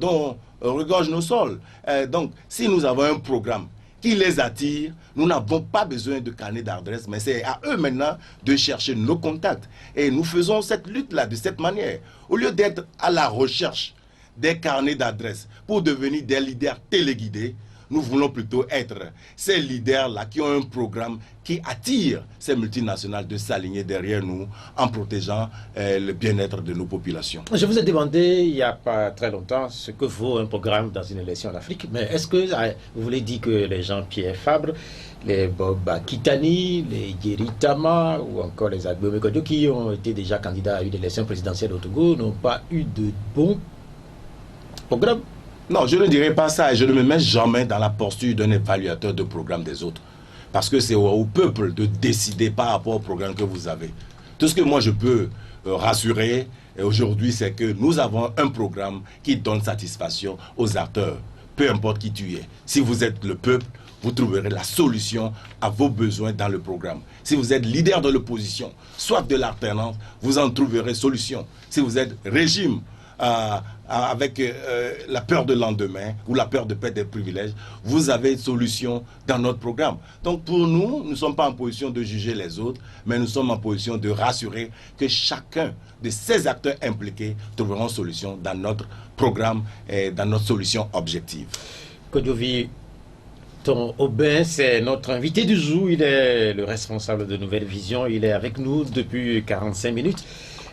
dont regorgent nos sols. Donc, si nous avons un programme qui les attire, nous n'avons pas besoin de carnet d'adresses, mais c'est à eux maintenant de chercher nos contacts. Et nous faisons cette lutte-là de cette manière. Au lieu d'être à la recherche des carnets d'adresses pour devenir des leaders téléguidés, nous voulons plutôt être ces leaders-là qui ont un programme qui attire ces multinationales de s'aligner derrière nous en protégeant le bien-être de nos populations. Je vous ai demandé il n'y a pas très longtemps ce que vaut un programme dans une élection en Afrique, mais est-ce que vous voulez dire que les Jean-Pierre Fabre, les Bob Kitani, les Yeri Tama ou encore les Agbome Kodjo qui ont été déjà candidats à une élection présidentielle au Togo n'ont pas eu de bons programmes? Non, je ne dirais pas ça et je ne me mets jamais dans la posture d'un évaluateur de programme des autres. Parce que c'est au peuple de décider par rapport au programme que vous avez. Tout ce que moi je peux rassurer aujourd'hui, c'est que nous avons un programme qui donne satisfaction aux acteurs, peu importe qui tu es. Si vous êtes le peuple, vous trouverez la solution à vos besoins dans le programme. Si vous êtes leader de l'opposition, soit de l'alternance, vous en trouverez solution. Si vous êtes régime avec la peur de lendemain ou la peur de perdre des privilèges, vous avez une solution dans notre programme. Donc pour nous, nous ne sommes pas en position de juger les autres, mais nous sommes en position de rassurer que chacun de ces acteurs impliqués trouveront une solution dans notre programme et dans notre solution objective. Kodjovi Ton Aubin, c'est notre invité du jour. Il est le responsable de Nouvelle Vision. Il est avec nous depuis 45 minutes.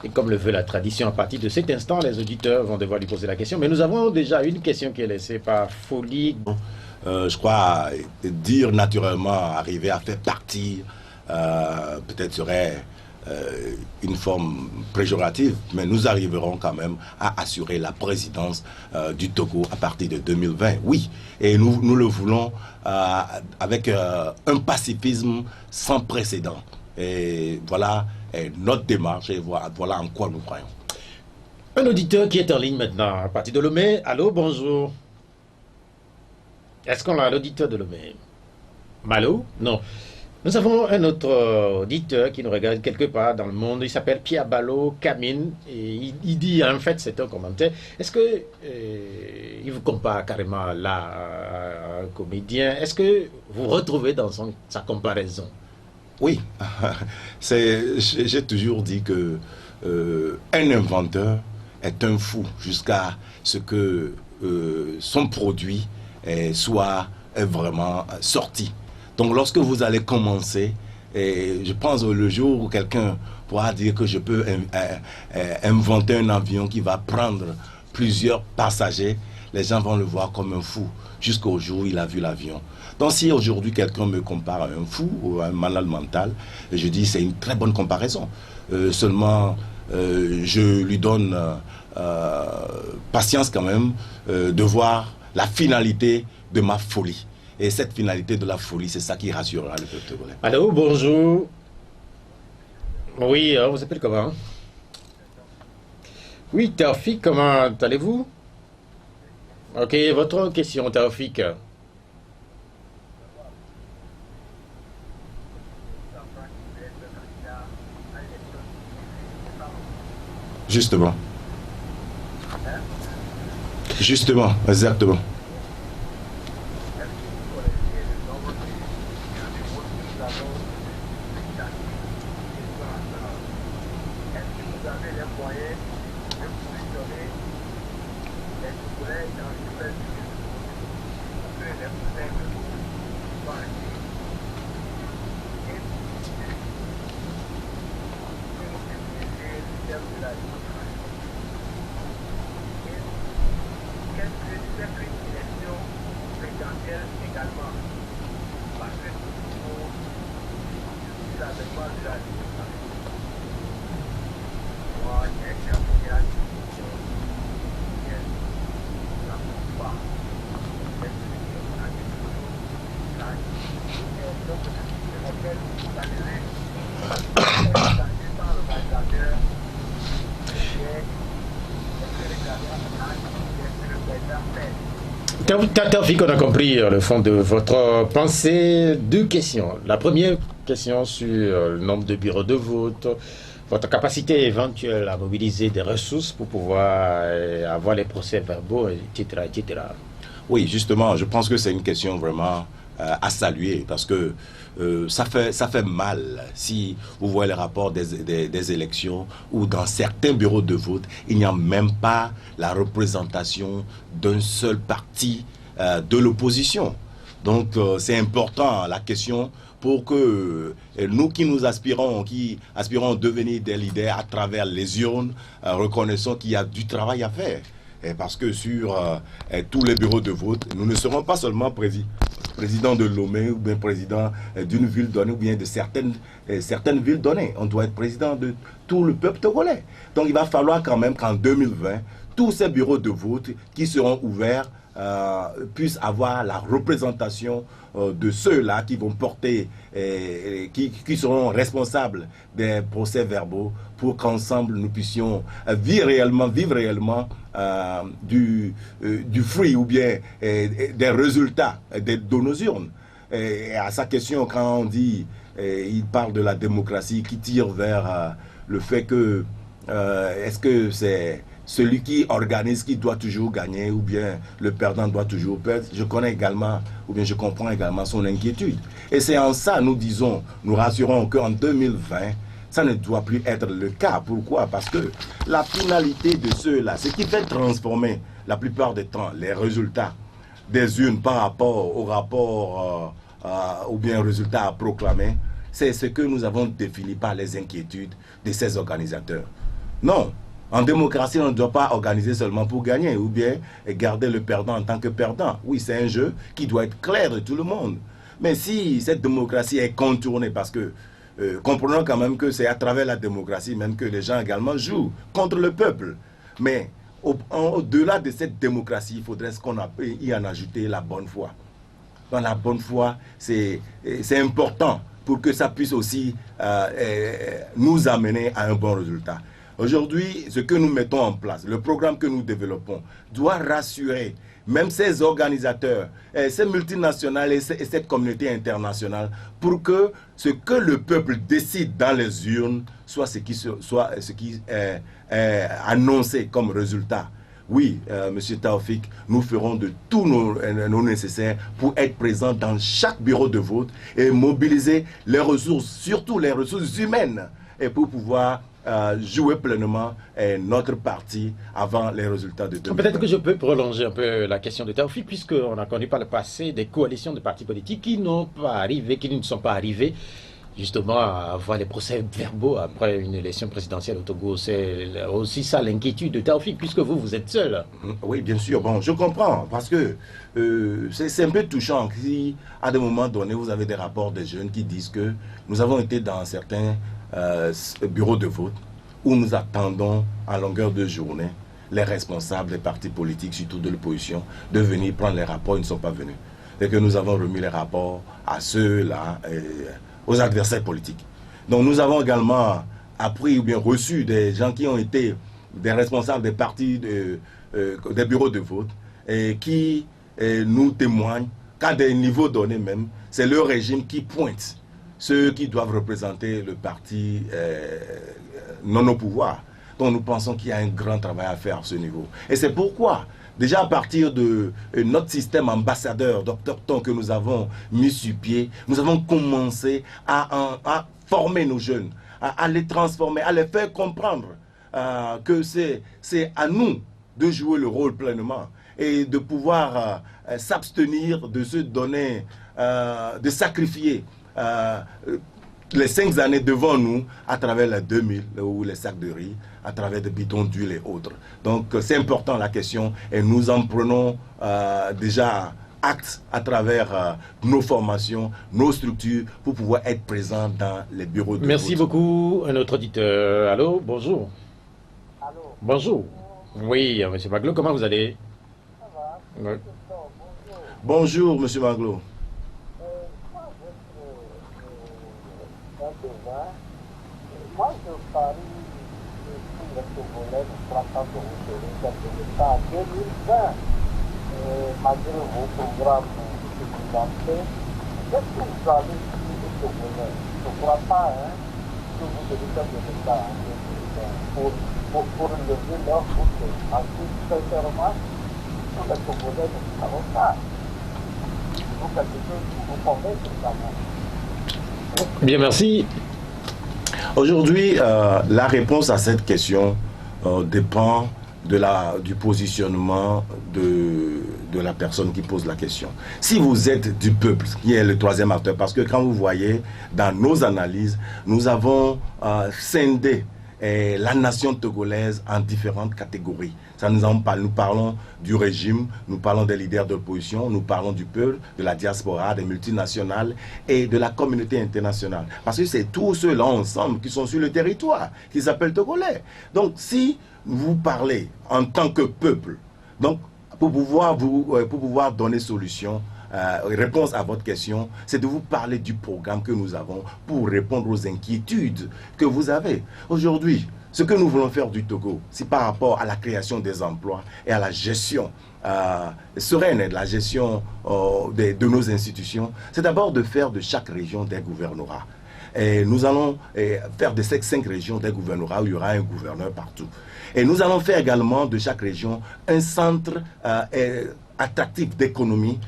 Et comme le veut la tradition, à partir de cet instant, les auditeurs vont devoir lui poser la question. Mais nous avons déjà une question qui est laissée par Folie. Je crois dire naturellement, arriver à faire partie, peut-être serait une forme péjorative, mais nous arriverons quand même à assurer la présidence du Togo à partir de 2020. Oui, et nous le voulons avec un pacifisme sans précédent. Et voilà notre démarche et voilà en quoi nous croyons. Un auditeur qui est en ligne maintenant, à partir de Lomé. Allô, bonjour. Est-ce qu'on a l'auditeur de Lomé? Malo? Non. Nous avons un autre auditeur qui nous regarde quelque part dans le monde. Il s'appelle Pierre Ballot Camine. Et il dit, en fait, c'est un commentaire. Est-ce que il vous compare carrément là à un comédien? Est-ce que vous retrouvez dans sa comparaison? Oui, j'ai toujours dit que un inventeur est un fou jusqu'à ce que son produit soit vraiment sorti. Donc lorsque vous allez commencer, je pense le jour où quelqu'un pourra dire que je peux inventer un avion qui va prendre plusieurs passagers, les gens vont le voir comme un fou jusqu'au jour où il a vu l'avion. Donc si aujourd'hui quelqu'un me compare à un fou ou à un malade mental, je dis c'est une très bonne comparaison. Seulement, je lui donne patience quand même de voir la finalité de ma folie. Et cette finalité de la folie, c'est ça qui rassurera le peuple togolais. Allô, bonjour. Oui, vous appelez comment? Oui, Taoufik, comment allez-vous? Ok, votre question, Taoufik. Justement. Justement, exactement. Taoufik, on a compris le fond de votre pensée. Deux questions. La première question sur le nombre de bureaux de vote, votre capacité éventuelle à mobiliser des ressources pour pouvoir avoir les procès-verbaux, etc., etc. Oui, justement, je pense que c'est une question vraiment à saluer parce que ça fait mal si vous voyez les rapports des élections où dans certains bureaux de vote, il n'y a même pas la représentation d'un seul parti de l'opposition. Donc c'est important la question pour que nous qui aspirons à devenir des leaders à travers les urnes, reconnaissons qu'il y a du travail à faire. Parce que sur tous les bureaux de vote, nous ne serons pas seulement président de Lomé ou bien président d'une ville donnée ou bien de certaines villes données. On doit être président de tout le peuple togolais. Donc il va falloir quand même qu'en 2020, tous ces bureaux de vote qui seront ouverts puissent avoir la représentation de ceux-là qui vont porter, qui seront responsables des procès-verbaux pour qu'ensemble nous puissions vivre réellement du fruit ou bien des résultats de nos urnes. Et à sa question, quand on dit, il parle de la démocratie qui tire vers le fait que est-ce que celui qui organise qui doit toujours gagner ou bien le perdant doit toujours perdre. Je connais également, ou bien je comprends également son inquiétude. Et c'est en ça, nous disons, nous rassurons qu'en 2020, ça ne doit plus être le cas. Pourquoi? Parce que la finalité de ceux-là, ce qui fait transformer la plupart du temps les résultats des urnes par rapport au rapport ou bien résultats à proclamer, c'est ce que nous avons défini par les inquiétudes de ces organisateurs. Non, en démocratie, on ne doit pas organiser seulement pour gagner ou bien garder le perdant en tant que perdant. Oui, c'est un jeu qui doit être clair de tout le monde. Mais si cette démocratie est contournée, parce que comprenons quand même que c'est à travers la démocratie même que les gens également jouent contre le peuple. Mais au-delà de cette démocratie, il faudrait qu'on y en ajouter la bonne foi. Dans la bonne foi, c'est important pour que ça puisse aussi nous amener à un bon résultat. Aujourd'hui, ce que nous mettons en place, le programme que nous développons, doit rassurer même ces organisateurs, ces multinationales et cette communauté internationale pour que ce que le peuple décide dans les urnes soit ce qui est annoncé comme résultat. Oui, Monsieur Taoufik, nous ferons de tout nos nécessaires pour être présents dans chaque bureau de vote et mobiliser les ressources, surtout les ressources humaines, et pour pouvoir jouer pleinement notre parti avant les résultats de 2020. Peut-être que je peux prolonger un peu la question de Taoufik, puisqu'on a connu par le passé des coalitions de partis politiques qui n'ont pas arrivé, qui ne sont pas arrivés justement à avoir les procès verbaux après une élection présidentielle au Togo. C'est aussi ça l'inquiétude de Taoufik, puisque vous êtes seul. Oui, bien sûr. Bon, je comprends, parce que c'est un peu touchant si, à des moments donnés, vous avez des rapports des jeunes qui disent que nous avons été dans certains bureaux de vote où nous attendons à longueur de journée les responsables des partis politiques, surtout de l'opposition, de venir prendre les rapports. Ils ne sont pas venus. Et que nous avons remis les rapports à ceux-là, aux adversaires politiques. Donc nous avons également appris ou bien reçu des gens qui ont été des responsables des partis, des bureaux de vote, et qui nous témoignent qu'à des niveaux donnés même, c'est le régime qui pointe ceux qui doivent représenter le parti non au pouvoir. Donc nous pensons qu'il y a un grand travail à faire à ce niveau. Et c'est pourquoi, déjà à partir de notre système ambassadeur, Dr Ton, que nous avons mis sur pied, nous avons commencé à former nos jeunes, à les transformer, à les faire comprendre que c'est à nous de jouer le rôle pleinement et de pouvoir s'abstenir de se donner, de sacrifier les 5 années devant nous à travers les 2000 ou les sacs de riz, à travers des bidons d'huile et autres. Donc c'est important la question et nous en prenons déjà acte à travers nos formations, nos structures pour pouvoir être présents dans les bureaux de vote. Merci beaucoup. Un autre auditeur. Allô, bonjour. Allô. Bonjour. Oui, Monsieur Maglo, comment vous allez? Ça va. Oui. Bonjour, Monsieur Maglo. Moi, je parie sur le Togolais de 30 ans pour vous en 2020, malgré vos programmes supplémentaires. Qu'est-ce que vous allez dire aux Togolais? Je ne crois pas que vous devez faire de l'État en 2020 pour lever leur voûte. Ensuite, sincèrement, sur les Togolais, nous ne savons pas. Il faut quelque chose pour vous convaincre également. Bien, merci. Aujourd'hui, la réponse à cette question dépend du positionnement de la personne qui pose la question. Si vous êtes du peuple, qui est le troisième acteur, parce que quand vous voyez dans nos analyses, nous avons scindé la nation togolaise en différentes catégories. Nous parlons du régime, nous parlons des leaders d'opposition, nous parlons du peuple, de la diaspora, des multinationales et de la communauté internationale. Parce que c'est tous ceux-là ensemble qui sont sur le territoire, qui s'appellent Togolais. Donc si vous parlez en tant que peuple, donc pour pouvoir donner solution, réponse à votre question, c'est de vous parler du programme que nous avons pour répondre aux inquiétudes que vous avez. Aujourd'hui, ce que nous voulons faire du Togo, c'est par rapport à la création des emplois et à la gestion sereine, la gestion de nos institutions, c'est d'abord de faire de chaque région des gouvernorats. Et nous allons faire de ces 5 régions des gouvernorats où il y aura un gouverneur partout. Et nous allons faire également de chaque région un centre attractif d'économie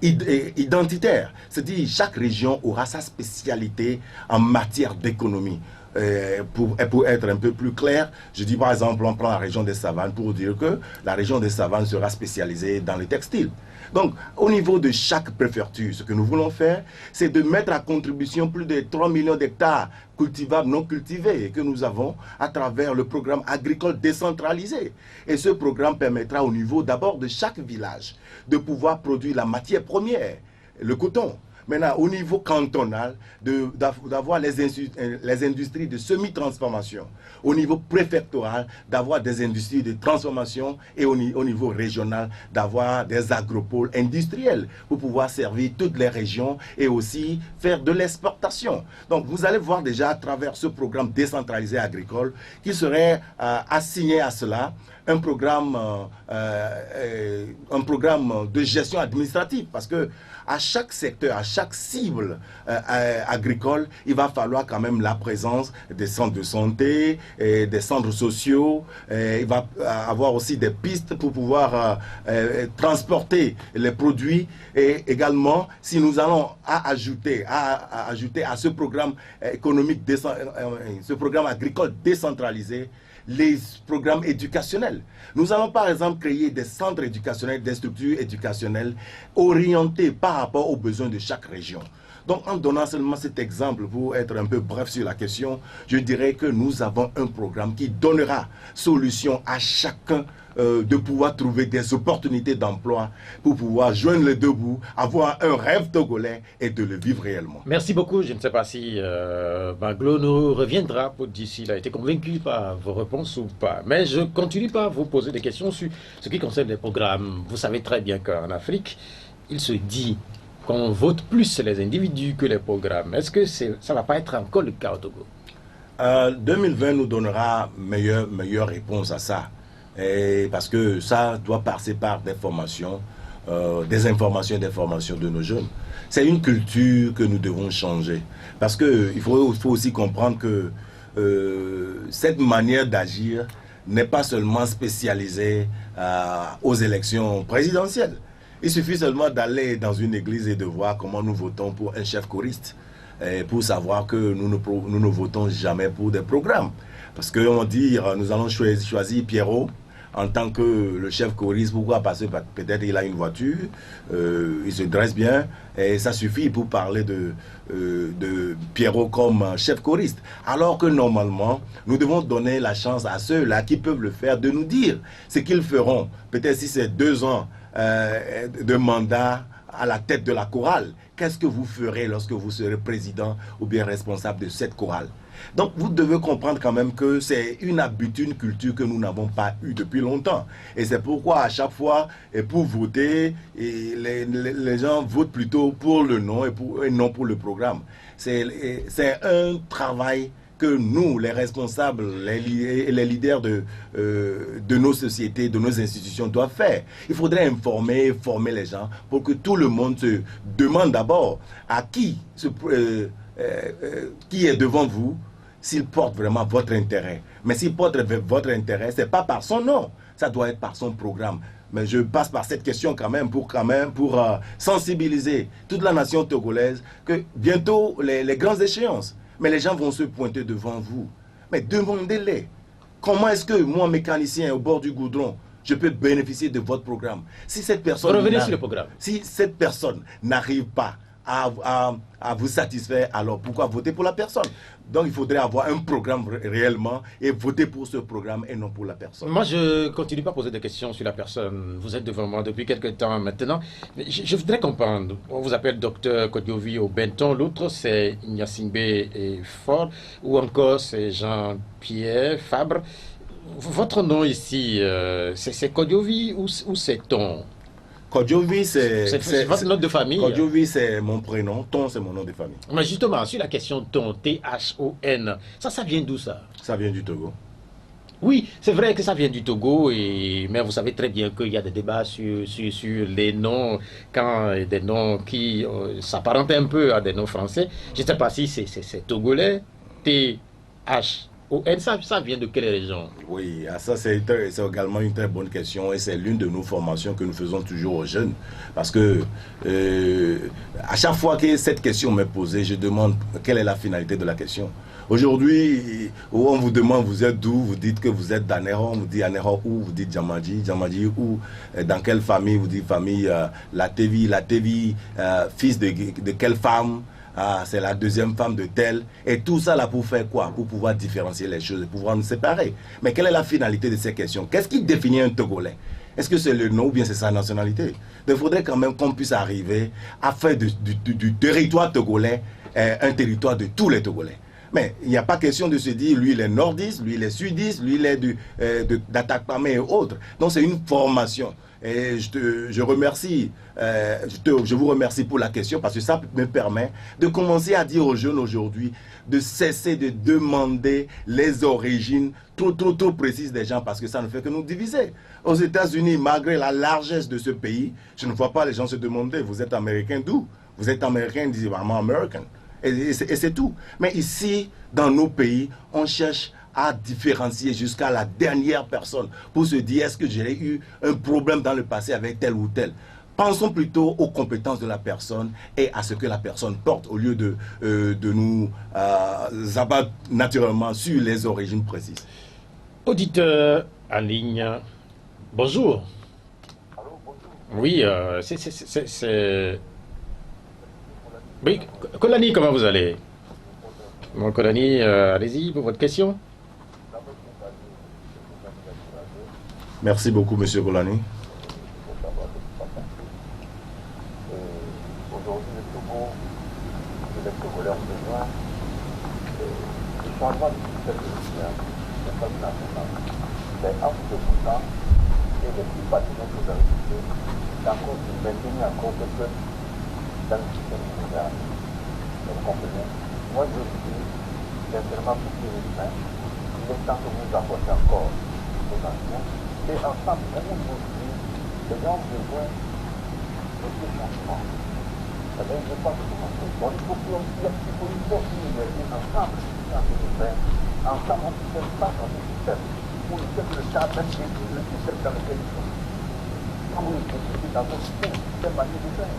identitaire. C'est-à-dire chaque région aura sa spécialité en matière d'économie. Pour être un peu plus clair, je dis par exemple, on prend la région des Savanes pour dire que la région des Savanes sera spécialisée dans le textile. Donc, au niveau de chaque préfecture, ce que nous voulons faire, c'est de mettre à contribution plus de 3 millions d'hectares cultivables, non cultivés, que nous avons à travers le programme agricole décentralisé. Et ce programme permettra au niveau d'abord de chaque village de pouvoir produire la matière première, le coton. Maintenant, au niveau cantonal, d'avoir les industries de semi-transformation. Au niveau préfectoral, d'avoir des industries de transformation. Et au niveau régional, d'avoir des agropoles industriels pour pouvoir servir toutes les régions et aussi faire de l'exportation. Donc, vous allez voir déjà à travers ce programme décentralisé agricole qui serait assigné à cela un programme de gestion administrative. Parce que à chaque secteur, à chaque cible agricole, il va falloir quand même la présence des centres de santé, des centres sociaux. Il va avoir aussi des pistes pour pouvoir transporter les produits. Et également, si nous allons ajouter à ce programme économique, ce programme agricole décentralisé, les programmes éducationnels. Nous allons par exemple créer des centres éducationnels, des structures éducationnelles orientées par rapport aux besoins de chaque région. Donc en donnant seulement cet exemple pour être un peu bref sur la question, je dirais que nous avons un programme qui donnera solution à chacun de pouvoir trouver des opportunités d'emploi pour pouvoir joindre les deux bouts, avoir un rêve togolais et de le vivre réellement. Merci beaucoup. Je ne sais pas si Baglo nous reviendra pour dire s'il a été convaincu par vos réponses ou pas. Mais je continue par vous poser des questions sur ce qui concerne les programmes. Vous savez très bien qu'en Afrique, il se dit qu'on vote plus les individus que les programmes. Est-ce que ça ne va pas être encore le cas au Togo? 2020 nous donnera meilleure réponse à ça. Et parce que ça doit passer par des formations, des informations et des formations de nos jeunes. C'est une culture que nous devons changer. Parce qu'il faut aussi comprendre que cette manière d'agir n'est pas seulement spécialisée aux élections présidentielles. Il suffit seulement d'aller dans une église et de voir comment nous votons pour un chef choriste, pour savoir que nous ne votons jamais pour des programmes. Parce qu'on dit, nous allons choisir Pierrot en tant que le chef choriste. Pourquoi? Parce que peut-être il a une voiture, il se dresse bien, et ça suffit pour parler de Pierrot comme chef choriste. Alors que normalement, nous devons donner la chance à ceux-là qui peuvent le faire de nous dire ce qu'ils feront. Peut-être si c'est 2 ans de mandat à la tête de la chorale, qu'est-ce que vous ferez lorsque vous serez président ou bien responsable de cette chorale? Donc vous devez comprendre quand même que c'est une habitude, une culture que nous n'avons pas eue depuis longtemps. Et c'est pourquoi à chaque fois, pour voter, les gens votent plutôt pour le nom et non pour le programme. C'est un travail que nous, les responsables, les leaders de nos sociétés, de nos institutions doivent faire. Il faudrait former les gens pour que tout le monde se demande d'abord à qui est devant vous, s'il porte vraiment votre intérêt. Mais s'il porte votre intérêt, ce n'est pas par son nom, ça doit être par son programme. Mais je passe par cette question quand même pour sensibiliser toute la nation togolaise que bientôt les grandes échéances, mais les gens vont se pointer devant vous. Mais demandez-les, comment est-ce que moi, mécanicien au bord du goudron, je peux bénéficier de votre programme? Si cette personne revenez sur le programme. Si cette personne n'arrive pas à vous satisfaire, alors pourquoi voter pour la personne? Donc il faudrait avoir un programme réellement et voter pour ce programme et non pour la personne. Moi, je continue pas à poser des questions sur la personne. Vous êtes devant moi depuis quelques temps maintenant. Je voudrais comprendre. On vous appelle docteur Kodiovi au Benton, l'autre c'est Nyasingbe et Ford, ou encore c'est Jean-Pierre Fabre. Votre nom ici, c'est Kodiovi ou c'est Ton? Kodiovi, c'est votre nom de famille. Kodiovi, c'est mon prénom. Ton, c'est mon nom de famille. Mais justement, sur la question Ton, T-H-O-N, ça vient d'où ça? Ça vient du Togo. Oui, c'est vrai que ça vient du Togo, mais vous savez très bien qu'il y a des débats sur les noms, quand des noms qui s'apparentent un peu à des noms français. Je ne sais pas si c'est togolais, Thon, ça vient de quelle région? Oui, ça c'est également une très bonne question et c'est l'une de nos formations que nous faisons toujours aux jeunes. Parce que à chaque fois que cette question m'est posée, je demande quelle est la finalité de la question. Aujourd'hui, on vous demande vous êtes d'où, vous dites que vous êtes d'Anéron, vous dites Anéron où, vous dites Djamadji, Djamadji où, dans quelle famille, vous dites famille la Tevi, fils de quelle femme. Ah, c'est la deuxième femme de telle. Et tout ça là pour faire quoi? Pour pouvoir différencier les choses, pour pouvoir nous séparer. Mais quelle est la finalité de ces questions? Qu'est-ce qui définit un Togolais? Est-ce que c'est le nom ou bien c'est sa nationalité? Il faudrait quand même qu'on puisse arriver à faire du territoire togolais un territoire de tous les Togolais. Mais il n'y a pas question de se dire, lui il est nordiste, lui il est sudiste, lui il est d'Atakpamé et autres. Donc c'est une formation. Et je vous remercie pour la question parce que ça me permet de commencer à dire aux jeunes aujourd'hui de cesser de demander les origines trop précises des gens parce que ça ne fait que nous diviser. Aux États-Unis, malgré la largesse de ce pays, je ne vois pas les gens se demander, vous êtes américain d'où? Vous êtes américain, ils disent, I'm American. Et c'est tout. Mais ici, dans nos pays, on cherche à différencier jusqu'à la dernière personne pour se dire est-ce que j'ai eu un problème dans le passé avec tel ou tel. Pensons plutôt aux compétences de la personne et à ce que la personne porte au lieu de nous abattre naturellement sur les origines précises. Auditeur en ligne, bonjour. Allô, bonjour. Oui, Oui, Kolani, comment vous allez? Bon, Kolani, allez-y pour votre question. Merci beaucoup, Monsieur Golani. Aujourd'hui, le Togo, les Togolais ont besoin du changement du système de famille nationale. Mais en ce temps, et les petits bâtiments que vous avez cités, c'est encore de maintenir encore des peuples dans le système mondial. Vous comprenez? Moi, je vous dis, sincèrement, pour tous les humains, il est temps que vous apportez encore aux anciens. Et ensemble, aujourd'hui, les gens ont besoin de ce changement. C'est-à-dire, je pense que bon, il faut qu'on s'unir ensemble, ensemble, on ne fait pas dans le système. Pour le fait que le cadre, même le système dans lequel ils sont. Quand vous le dans un système, c'est pas nécessaire.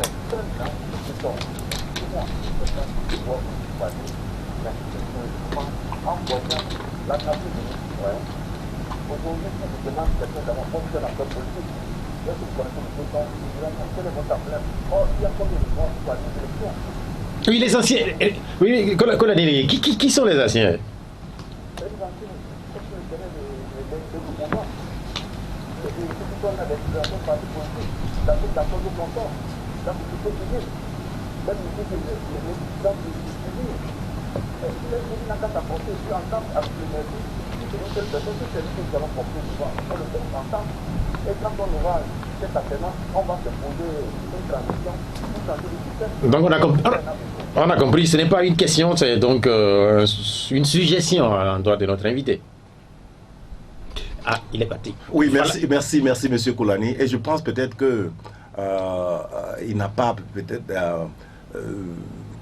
C'est très bien, c'est ça. Tout le monde, c'est ça, qui doit choisir la situation en voyant la nature de nos citoyens. Aujourd'hui, si je demande quelqu'un d'avoir fonctionné en politique, est-ce que vous connaissez le président? Quel est votre problème? Or, il y a combien de mois pour aller aux élections? Oui, les anciens. Oui, Kolani, qui sont les anciens? Les anciens, est-ce que vous connaissez les mouvements? Ceux qui sont là, des partis politiques, dans le canton, dans le secteur civil, dans le secteur civil. Il n'a qu'à s'apporter ici ensemble avec l'énergie. Une seule personne, c'est celui que nous allons porter devant. On le fait ensemble. Et quand on aura cette alternance, on va se poser une transition pour changer le système. Donc on a compris, ce n'est pas une question, c'est donc une suggestion à l'endroit de notre invité. Ah, il est parti. Oui, merci, Monsieur Kolani. Et je pense peut-être que il n'a pas peut-être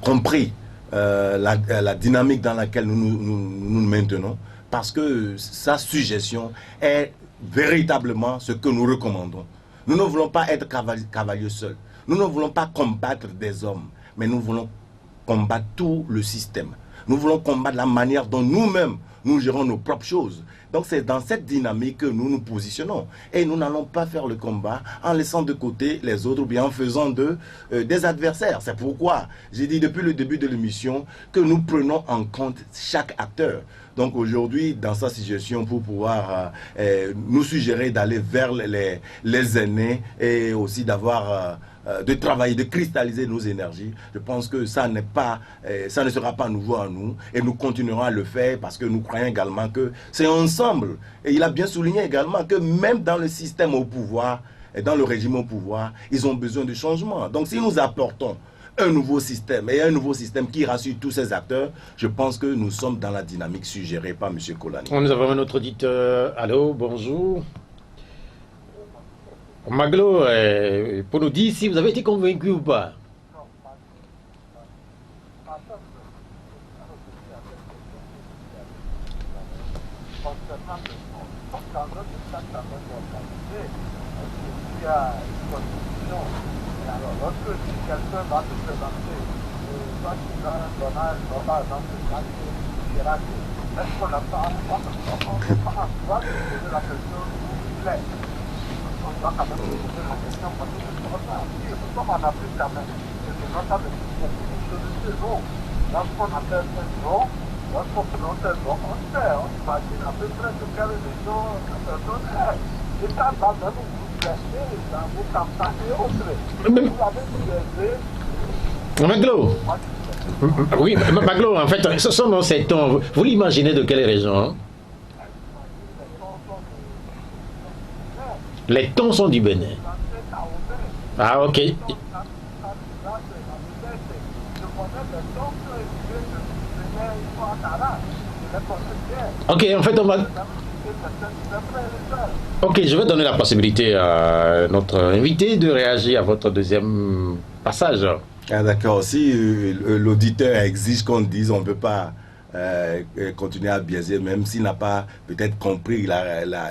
compris la dynamique dans laquelle nous maintenons. Parce que sa suggestion est véritablement ce que nous recommandons. Nous ne voulons pas être cavaliers seuls. Nous ne voulons pas combattre des hommes, mais nous voulons combattre tout le système. Nous voulons combattre la manière dont nous-mêmes, nous gérons nos propres choses. Donc c'est dans cette dynamique que nous nous positionnons. Et nous n'allons pas faire le combat en laissant de côté les autres ou bien en faisant d'eux des adversaires. C'est pourquoi j'ai dit depuis le début de l'émission que nous prenons en compte chaque acteur. Donc aujourd'hui, dans sa situation, pour pouvoir nous suggérer d'aller vers les aînés et aussi d'avoir de travailler, de cristalliser nos énergies, je pense que ça ne sera pas nouveau à nous et nous continuerons à le faire parce que nous croyons également que c'est ensemble. Et il a bien souligné également que même dans le système au pouvoir et dans le régime au pouvoir, ils ont besoin de changement. Donc si nous apportons un nouveau système, et un nouveau système qui rassure tous ces acteurs, je pense que nous sommes dans la dynamique suggérée par M. Kolani. Nous avons un autre auditeur. Allô, bonjour. Maglo, pour nous dire si vous avez été convaincu ou pas. Concernant le fond, dans notre État quand même organisé, il y a une constitution. Alors, lorsque quelqu'un va se présenter, soit qu'il a un donnage normal dans ce cas, il dira que est-ce qu'on n'a pas, on doit se poser la question où il est. On doit quand même se poser la question parce que nous sommes en Afrique quand même. Et c'est notre de l'eau. Lorsqu'on appelle un nom, lorsqu'on prononce un nom, on sait, on imagine à peu près de quelle région la personne est. Et ça va même vous blesser dans vos campagnes et autres. Vous avez utilisé. Maglo. Oui, Maglo, en fait, ce sont dans ces tons. Vous l'imaginez de quelle région, hein? Les tons sont du Bénin. Ah, ok. Ok, en fait, on va... Ok, je vais donner la possibilité à notre invité de réagir à votre deuxième passage. Ah, d'accord, si l'auditeur exige qu'on dise, on ne peut pas continuer à biaiser, même s'il n'a pas peut-être compris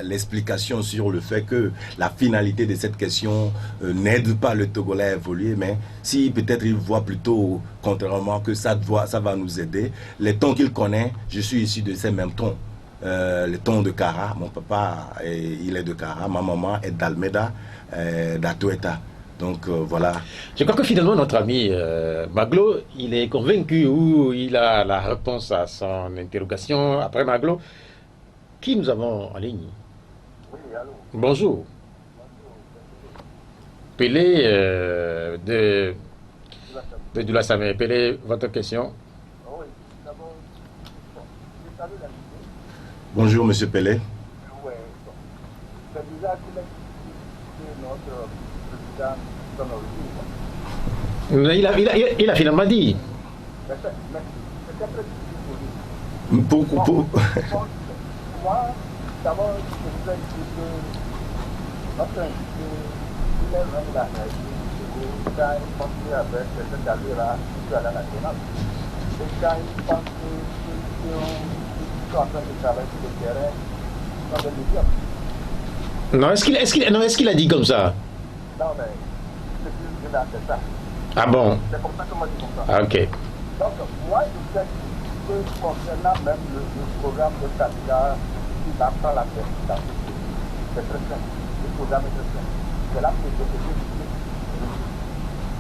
l'explication sur le fait que la finalité de cette question n'aide pas le Togolais à évoluer, mais si peut-être il voit plutôt contrairement que ça va nous aider. Les tons qu'il connaît, je suis issu de ces mêmes tons. Le ton de Kara, mon papa il est de Kara, ma maman est d'Almeda, d'Atoeta. Donc voilà. Je crois que finalement notre ami Maglo, il est convaincu ou il a la réponse à son interrogation. Après Maglo, qui nous avons en ligne? Oui, allô. Bonjour. Pelé de Dula-Samé. Pelé, votre question? Oui, d'abord, je salue la Bonjour Monsieur Pelé. Oui, c'est bizarre qu'il ait critiqué notre président son origine. Il a finalement dit. Mais c'est très difficile pour lui. Moi, d'abord, je voudrais dire que notre invité, il est vraiment la réalité. Quand il continue avec cette allure-là, il à la nationale. Et quand il pense qu'ils sont en train de travailler sur le terrain, ils sont des idiots. Non, est-ce qu'il a dit comme ça? Non, mais c'est ça. Ah bon? C'est comme ça que moi je comprends. Ah, ok. Donc, moi, je sais que concernant même le programme de candidat qui apprend la présidence, c'est très simple. Le programme est très simple. C'est là que je peux dire.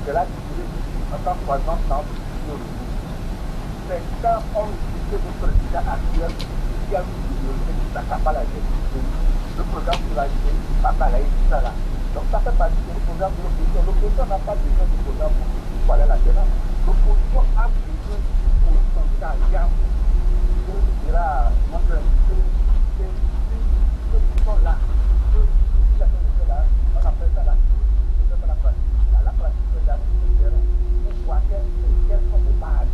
C'est là que je peux dire, en tant qu'agent dans le c'est quand on utilise le président actuel qui a une priorité qui s'accapare la gestion. Le programme de la gestion, papa l'a dit ça là. Donc ça fait partie du programme de l'opposition. L'opposition n'a pas besoin du programme pour aller à la guerre. L'opposition a besoin d'une position d'alliance. Donc je dirais à notre invité, c'est ceux qui sont là. Ceux qui sont là, on appelle ça la pratique. La pratique, c'est d'aller sur le terrain pour voir quelles sont les bases.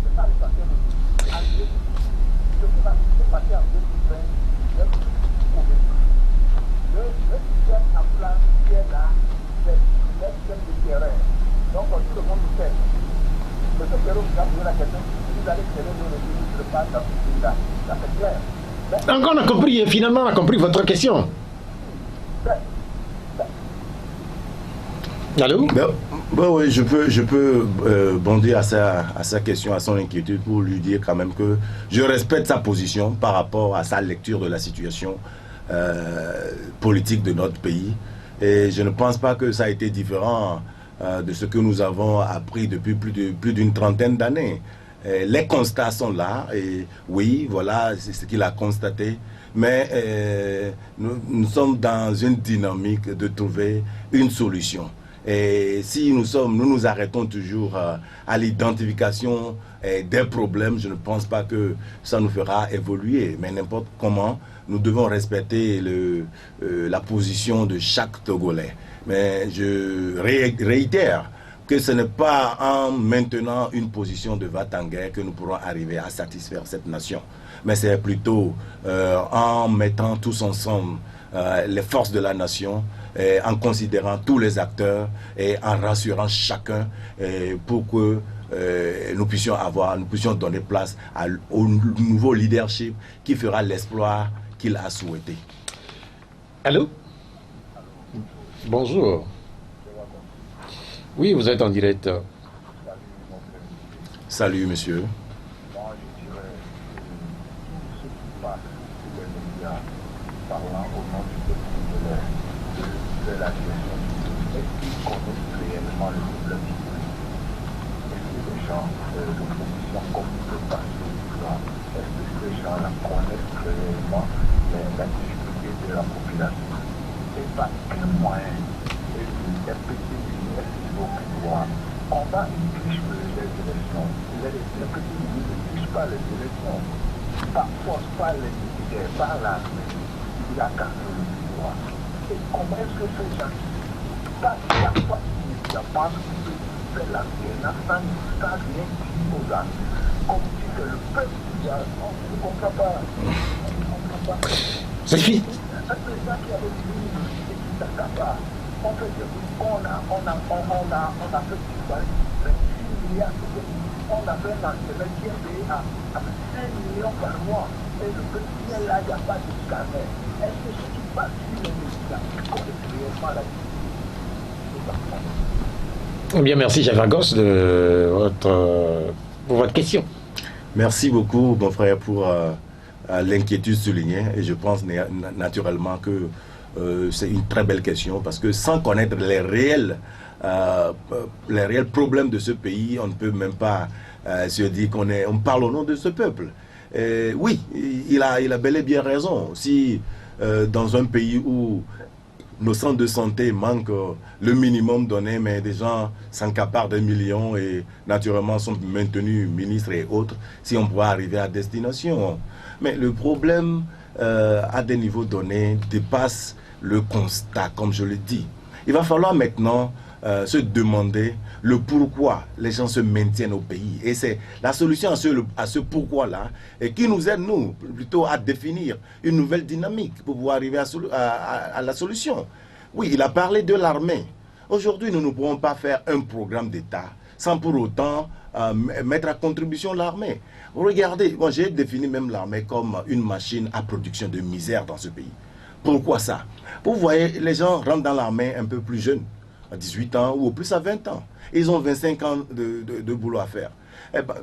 C'est ça l'essentiel aussi. Ce qui va se passer en 2020, c'est le système en place qui est là, c'est le système de terrain. Donc, tout le monde sait. Monsieur Perrault, vous avez la question, vous allez gérer le ministre pas dans ce pays-là. Ça c'est clair. Donc on a compris, finalement on a compris votre question. Allô? Oui, je peux bondir à sa question, à son inquiétude pour lui dire quand même que je respecte sa position par rapport à sa lecture de la situation politique de notre pays. Et je ne pense pas que ça a été différent de ce que nous avons appris depuis plus d'une trentaine d'années. Les constats sont là, et oui, voilà, c'est ce qu'il a constaté. Mais nous sommes dans une dynamique de trouver une solution. Et si nous nous arrêtons toujours à l'identification des problèmes, je ne pense pas que ça nous fera évoluer. Mais n'importe comment, nous devons respecter la position de chaque Togolais. Mais je réitère que ce n'est pas en maintenant une position de va-t-en-guerre que nous pourrons arriver à satisfaire cette nation. Mais c'est plutôt en mettant tous ensemble les forces de la nation, en considérant tous les acteurs et en rassurant chacun pour que nous puissions donner place au nouveau leadership qui fera l'exploit qu'il a souhaité. Allô? Bonjour. Oui, vous êtes en direct. Salut, monsieur. Moi, je dirais que tout ce qui passe sur les médias, parlant au nom du peuple de la gestion du pays, est-ce qu'ils connaissent réellement le problème du pays? Est-ce que les gens de l'opposition communiquent le passé du pouvoir? Est-ce que ces gens-là connaissent réellement la difficulté de la population? Et par quel moyen les petits ministres au pouvoir combat une triche les élections? Les petits ministres ne trichent pas les élections. Par force, par les militaires, par l'armée, il a gagné le pouvoir. Et comment est-ce que ces gens, chaque fois qu'ils pensent qu'ils peuvent faire la guerre, sans rien dire aux armées, comme si c'est le peuple qui a... On ne comprend pas. On ne comprend pas. Ça suffit. Un président qui avait dit et qui s'accapare. On fait disparaître 26 milliards. On a fait un enseignement qui est payé à 5 millions par mois. Et le petit là, il n'y a pas de scanner. Est-ce que ce qui passe sur les médias, c'est réellement la vie? Eh bien, merci, Javagos, pour votre question. Merci beaucoup, mon frère, pour l'inquiétude soulignée. Et je pense naturellement que c'est une très belle question parce que sans connaître les réels problèmes de ce pays, on ne peut même pas se dire on parle au nom de ce peuple. Oui, il a bel et bien raison. Si dans un pays où nos centres de santé manquent le minimum donné, mais des gens s'accaparent des millions et naturellement sont maintenus ministres et autres, si on pourrait arriver à destination. Mais le problème à des niveaux donnés dépasse le constat, comme je le dis. Il va falloir maintenant se demander le pourquoi les gens se maintiennent au pays. Et c'est la solution à ce pourquoi-là et qui nous aide, nous, plutôt à définir une nouvelle dynamique pour pouvoir arriver à la solution. Oui, il a parlé de l'armée. Aujourd'hui, nous ne pourrons pas faire un programme d'État sans pour autant mettre à contribution l'armée. Regardez, moi j'ai défini même l'armée comme une machine à production de misère dans ce pays. Pourquoi ça? Vous voyez, les gens rentrent dans l'armée un peu plus jeunes, à 18 ans ou au plus à 20 ans. Ils ont 25 ans de boulot à faire.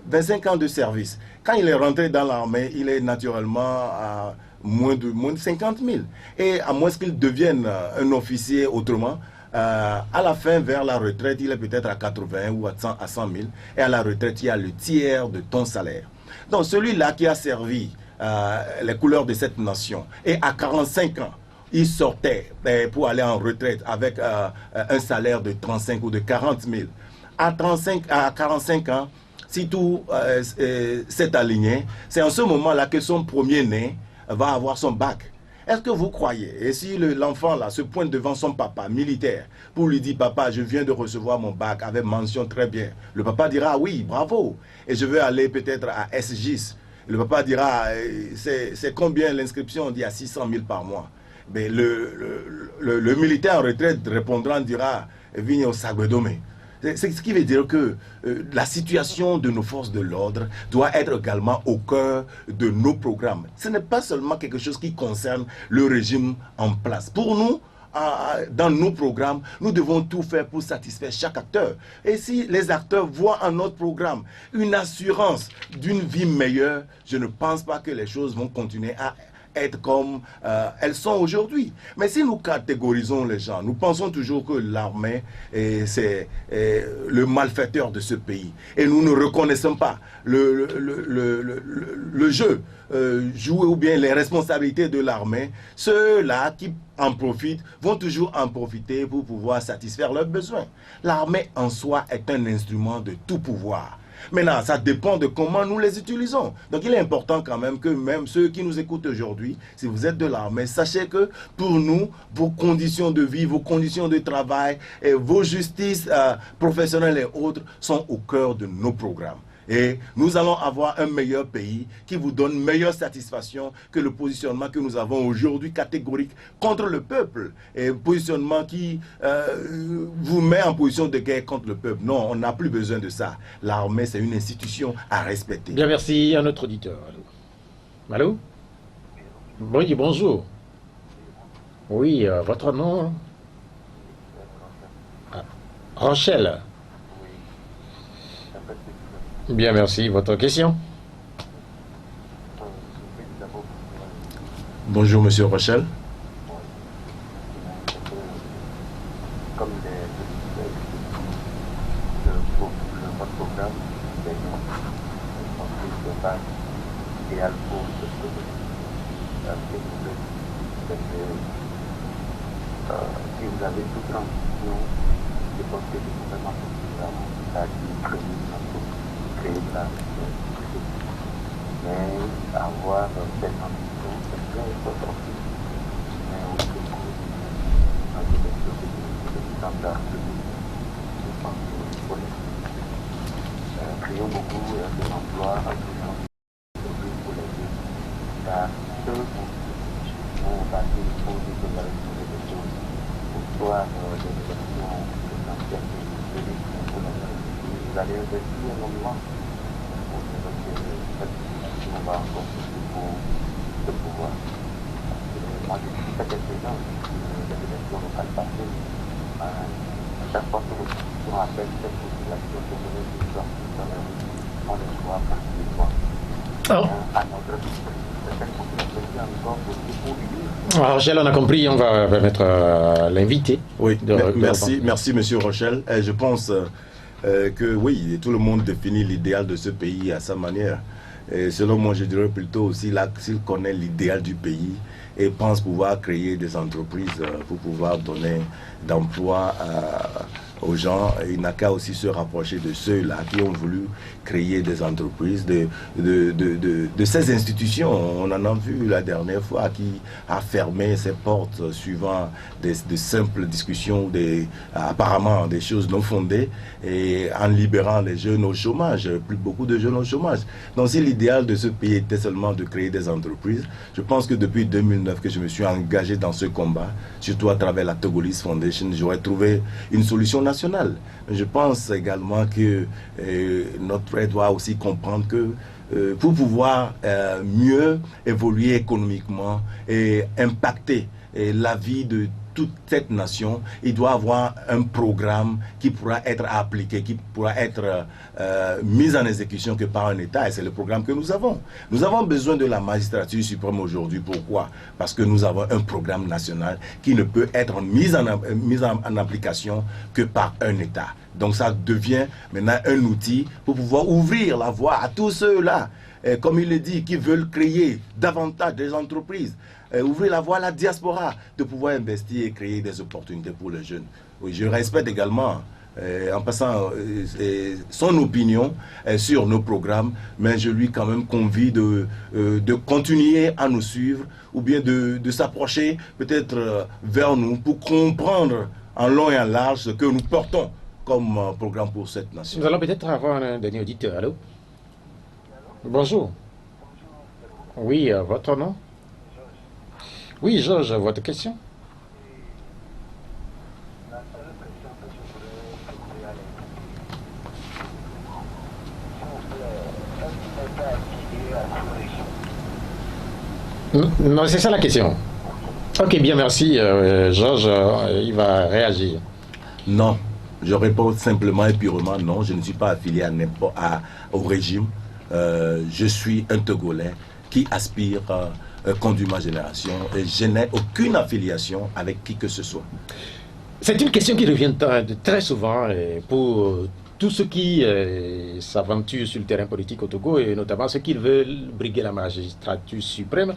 25 ans de service. Quand il est rentré dans l'armée, il est naturellement à moins de 50 000. Et à moins qu'il devienne un officier autrement, à la fin, vers la retraite, il est peut-être à 80 ou à 100 000. Et à la retraite, il y a le tiers de ton salaire. Donc celui-là qui a servi les couleurs de cette nation, et à 45 ans, il sortait pour aller en retraite avec un salaire de 35 ou de 40 000. À 45 ans, si tout s'est aligné, c'est en ce moment-là que son premier-né va avoir son bac. Est-ce que vous croyez, et si l'enfant là se pointe devant son papa militaire pour lui dire « Papa, je viens de recevoir mon bac avec mention très bien », le papa dira « Oui, bravo, et je veux aller peut-être à SGIS ». Le papa dira « C'est combien l'inscription ?» On dit « À 600 000 par mois ». Mais le militaire en retraite répondra, dira « Vigne au Sagbedomé ». C'est ce qui veut dire que la situation de nos forces de l'ordre doit être également au cœur de nos programmes. Ce n'est pas seulement quelque chose qui concerne le régime en place. Pour nous, dans nos programmes, nous devons tout faire pour satisfaire chaque acteur. Et si les acteurs voient en notre programme une assurance d'une vie meilleure, je ne pense pas que les choses vont continuer à être comme elles sont aujourd'hui. Mais si nous catégorisons les gens, nous pensons toujours que l'armée c'est le malfaiteur de ce pays. Et nous ne reconnaissons pas le jeu joué ou bien les responsabilités de l'armée. Ceux-là qui en profitent vont toujours en profiter pour pouvoir satisfaire leurs besoins. L'armée en soi est un instrument de tout pouvoir. Maintenant, ça dépend de comment nous les utilisons. Donc il est important quand même que même ceux qui nous écoutent aujourd'hui, si vous êtes de l'armée, sachez que pour nous, vos conditions de vie, vos conditions de travail, et vos justices professionnelles et autres sont au cœur de nos programmes. Et nous allons avoir un meilleur pays qui vous donne meilleure satisfaction que le positionnement que nous avons aujourd'hui catégorique contre le peuple. Et positionnement qui vous met en position de guerre contre le peuple. Non, on n'a plus besoin de ça. L'armée, c'est une institution à respecter. Bien, merci. Un autre auditeur. Allô? Oui, bonjour. Oui, votre nom? Ah, Rochelle. Bien, merci. Votre question? Bonjour, monsieur Rochelle. Comme votre programme, c'est une base idéale pour si vous avez toute l'ambition, je pense que le gouvernement a dû créer de la richesse. Mais avoir cette ambition, c'est très important. Mais aussi dans des choses de standards je pense qu'il faut créons beaucoup d'emplois pour les jeunes. Car ceux vont passer pour désolariser les choses, pour voir des élections présidentielles pour vous allez investir énormément pour on va encore pour le pouvoir. Moi, je suis très président des élections locales passées. À chaque fois que on appelle cette population de venir dans la rue, on les voit pratiquement. À notre cette population qui a encore beaucoup pour vivre. Rochelle, on a compris, on va permettre à l'invité. Oui, merci monsieur Rochelle. Je pense que oui, tout le monde définit l'idéal de ce pays à sa manière. Et selon moi, je dirais plutôt aussi là, s'il connaît l'idéal du pays et pense pouvoir créer des entreprises pour pouvoir donner d'emploi aux gens, il n'a qu'à aussi se rapprocher de ceux-là qui ont voulu créer des entreprises, de ces institutions. On en a vu la dernière fois qui a fermé ses portes suivant de simples discussions, apparemment des choses non fondées, et en libérant les jeunes au chômage, plus beaucoup de jeunes au chômage. Donc si l'idéal de ce pays était seulement de créer des entreprises, je pense que depuis 2009 que je me suis engagé dans ce combat, surtout à travers la Togolese Foundation, j'aurais trouvé une solution nationale. Je pense également que notre aide doit aussi comprendre que pour pouvoir mieux évoluer économiquement et impacter la vie de toute cette nation, il doit avoir un programme qui pourra être appliqué, qui pourra être mis en exécution que par un État, et c'est le programme que nous avons. Nous avons besoin de la magistrature suprême aujourd'hui. Pourquoi? Parce que nous avons un programme national qui ne peut être mis en application que par un État. Donc ça devient maintenant un outil pour pouvoir ouvrir la voie à tous ceux-là, comme il le dit, qui veulent créer davantage des entreprises, ouvrir la voie à la diaspora, de pouvoir investir et créer des opportunités pour les jeunes. Oui, je respecte également, en passant, son opinion sur nos programmes, mais je lui quand même convie de continuer à nous suivre, ou bien de s'approcher peut-être vers nous pour comprendre en long et en large ce que nous portons comme programme pour cette nation. Nous allons peut-être avoir un dernier auditeur. Allô? Bonjour. Oui, votre nom? Oui, Georges, votre question? La seule question que je voudrais poser à l'équipe, Non, c'est ça la question. Ok, bien, merci. Georges, il va réagir. Non, je réponds simplement et purement non. Je ne suis pas affilié au régime. Je suis un Togolais qui aspire conduire ma génération et je n'ai aucune affiliation avec qui que ce soit. C'est une question qui revient très souvent pour tous ceux qui s'aventurent sur le terrain politique au Togo et notamment ceux qui veulent briguer la magistrature suprême.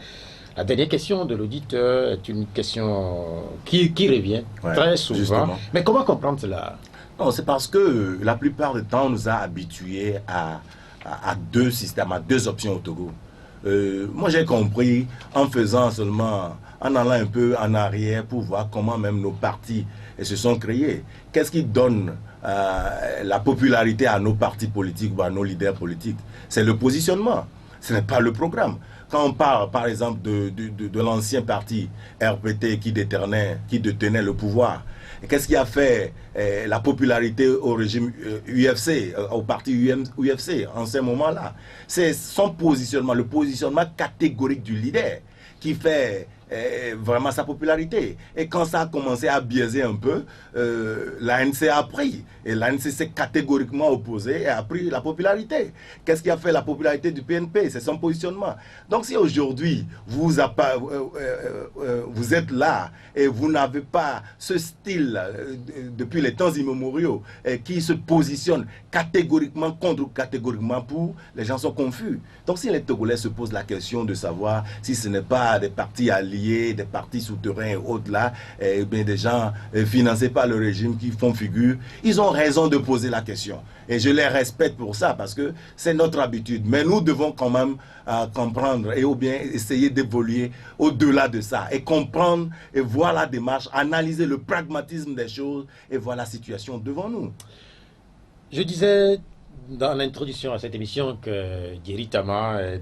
La dernière question de l'auditeur est une question qui revient très souvent. Justement. Mais comment comprendre cela? Non, c'est parce que la plupart du temps, on nous a habitués à deux systèmes, à deux options au Togo. Moi, j'ai compris en faisant seulement, en allant un peu en arrière pour voir comment même nos partis se sont créés. Qu'est-ce qui donne la popularité à nos partis politiques ou à nos leaders politiques? C'est le positionnement, ce n'est pas le programme. Quand on parle, par exemple, de l'ancien parti RPT qui détenait le pouvoir, qu'est-ce qui a fait la popularité au régime UFC, au parti UFC en ce moment-là? C'est son positionnement, le positionnement catégorique du leader qui fait vraiment sa popularité. Et quand ça a commencé à biaiser un peu, l'ANC a pris. Et l'ANC s'est catégoriquement opposé et a pris la popularité. Qu'est-ce qui a fait la popularité du PNP? C'est son positionnement. Donc si aujourd'hui, vous êtes là et vous n'avez pas ce style depuis les temps immémoriaux qui se positionne catégoriquement contre ou catégoriquement pour, les gens sont confus. Donc si les Togolais se posent la question de savoir si ce n'est pas des partis alliés, des partis souterrains et autres là, bien des gens financés par le régime qui font figure, ils ont raison de poser la question. Et je les respecte pour ça parce que c'est notre habitude. Mais nous devons quand même comprendre et ou bien essayer d'évoluer au-delà de ça et comprendre et voir la démarche, analyser le pragmatisme des choses et voir la situation devant nous. Je disais dans l'introduction à cette émission que Diéry Tama est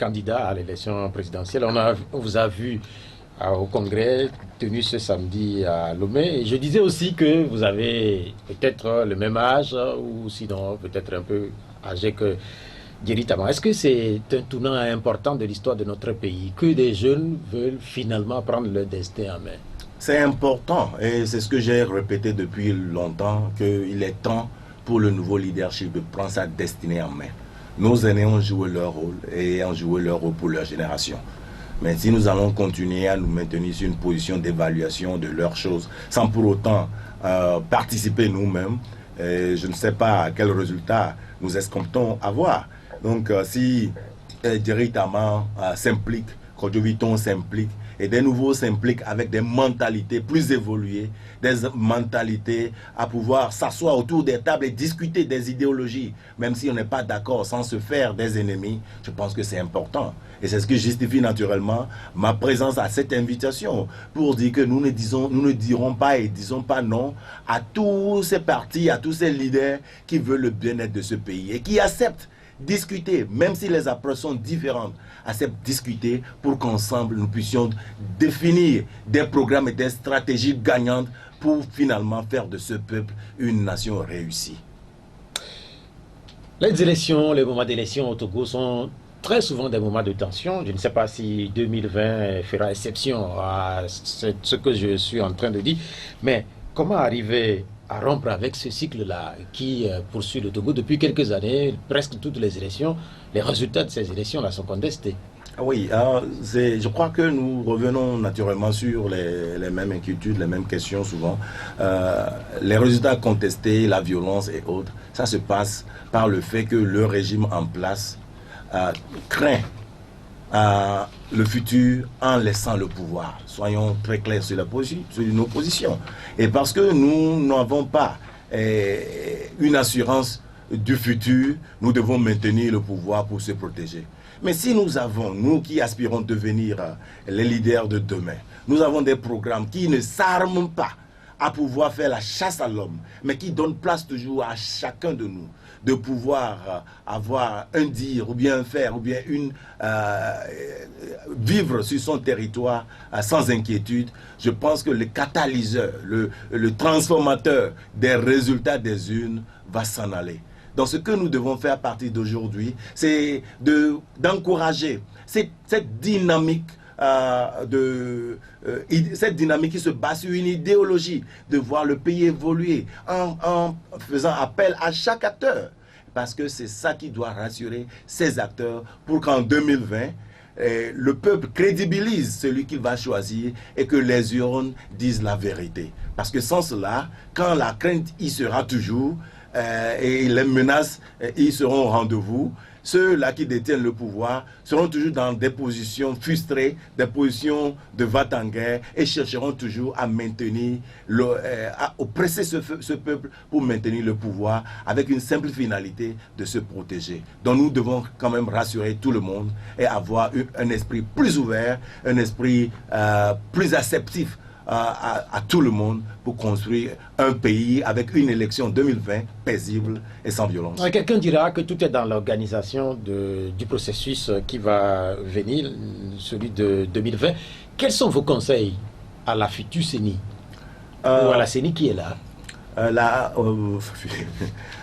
candidat à l'élection présidentielle. On vous a vu au congrès tenu ce samedi à Lomé. Et je disais aussi que vous avez peut-être le même âge ou sinon peut-être un peu âgé que Diéry Tama. Est-ce que c'est un tournant important de l'histoire de notre pays que des jeunes veulent finalement prendre leur destin en main? C'est important et c'est ce que j'ai répété depuis longtemps, qu'il est temps pour le nouveau leadership de prendre sa destinée en main. Nos aînés ont joué leur rôle et ont joué leur rôle pour leur génération. Mais si nous allons continuer à nous maintenir sur une position d'évaluation de leurs choses, sans pour autant participer nous-mêmes, je ne sais pas quel résultat nous escomptons avoir. Donc si Diéry Tama s'implique, Kodjo Viton s'implique, et des nouveaux s'impliquent avec des mentalités plus évoluées, des mentalités à pouvoir s'asseoir autour des tables et discuter des idéologies, même si on n'est pas d'accord, sans se faire des ennemis, je pense que c'est important. Et c'est ce qui justifie naturellement ma présence à cette invitation, pour dire que nous ne dirons pas et disons pas non à tous ces partis, à tous ces leaders qui veulent le bien-être de ce pays et qui acceptent discuter, même si les approches sont différentes, acceptent discuter pour qu'ensemble nous puissions définir des programmes et des stratégies gagnantes pour finalement faire de ce peuple une nation réussie. Les élections, les moments d'élection au Togo sont très souvent des moments de tension. Je ne sais pas si 2020 fera exception à ce que je suis en train de dire, mais comment arriver à rompre avec ce cycle-là qui poursuit le Togo depuis quelques années, presque toutes les élections, les résultats de ces élections-là sont contestés. Oui, je crois que nous revenons naturellement sur les mêmes inquiétudes, les mêmes questions souvent. Les résultats contestés, la violence et autres, ça se passe par le fait que le régime en place craint le futur en laissant le pouvoir. Soyons très clairs sur nos positions. Et parce que nous n'avons pas une assurance du futur, nous devons maintenir le pouvoir pour se protéger. Mais si nous qui aspirons à devenir les leaders de demain, nous avons des programmes qui ne s'arment pas à pouvoir faire la chasse à l'homme, mais qui donnent place toujours à chacun de nous de pouvoir avoir un dire ou bien un faire ou bien vivre sur son territoire sans inquiétude. Je pense que le catalyseur, le transformateur des résultats des urnes va s'en aller. Donc ce que nous devons faire à partir d'aujourd'hui, c'est d'encourager cette dynamique cette dynamique qui se base sur une idéologie de voir le pays évoluer en faisant appel à chaque acteur, parce que c'est ça qui doit rassurer ces acteurs pour qu'en 2020 le peuple crédibilise celui qu'il va choisir et que les urnes disent la vérité, parce que sans cela, quand la crainte y sera toujours, et les menaces, ils seront au rendez-vous. Ceux-là qui détiennent le pouvoir seront toujours dans des positions frustrées, des positions de va-t-en-guerre et chercheront toujours à maintenir, à oppresser ce peuple pour maintenir le pouvoir avec une simple finalité de se protéger. Donc nous devons quand même rassurer tout le monde et avoir un esprit plus ouvert, un esprit plus acceptif à tout le monde pour construire un pays avec une élection 2020 paisible et sans violence. Quelqu'un dira que tout est dans l'organisation du processus qui va venir, celui de 2020. Quels sont vos conseils à la future CENI ou à la CENI qui est là?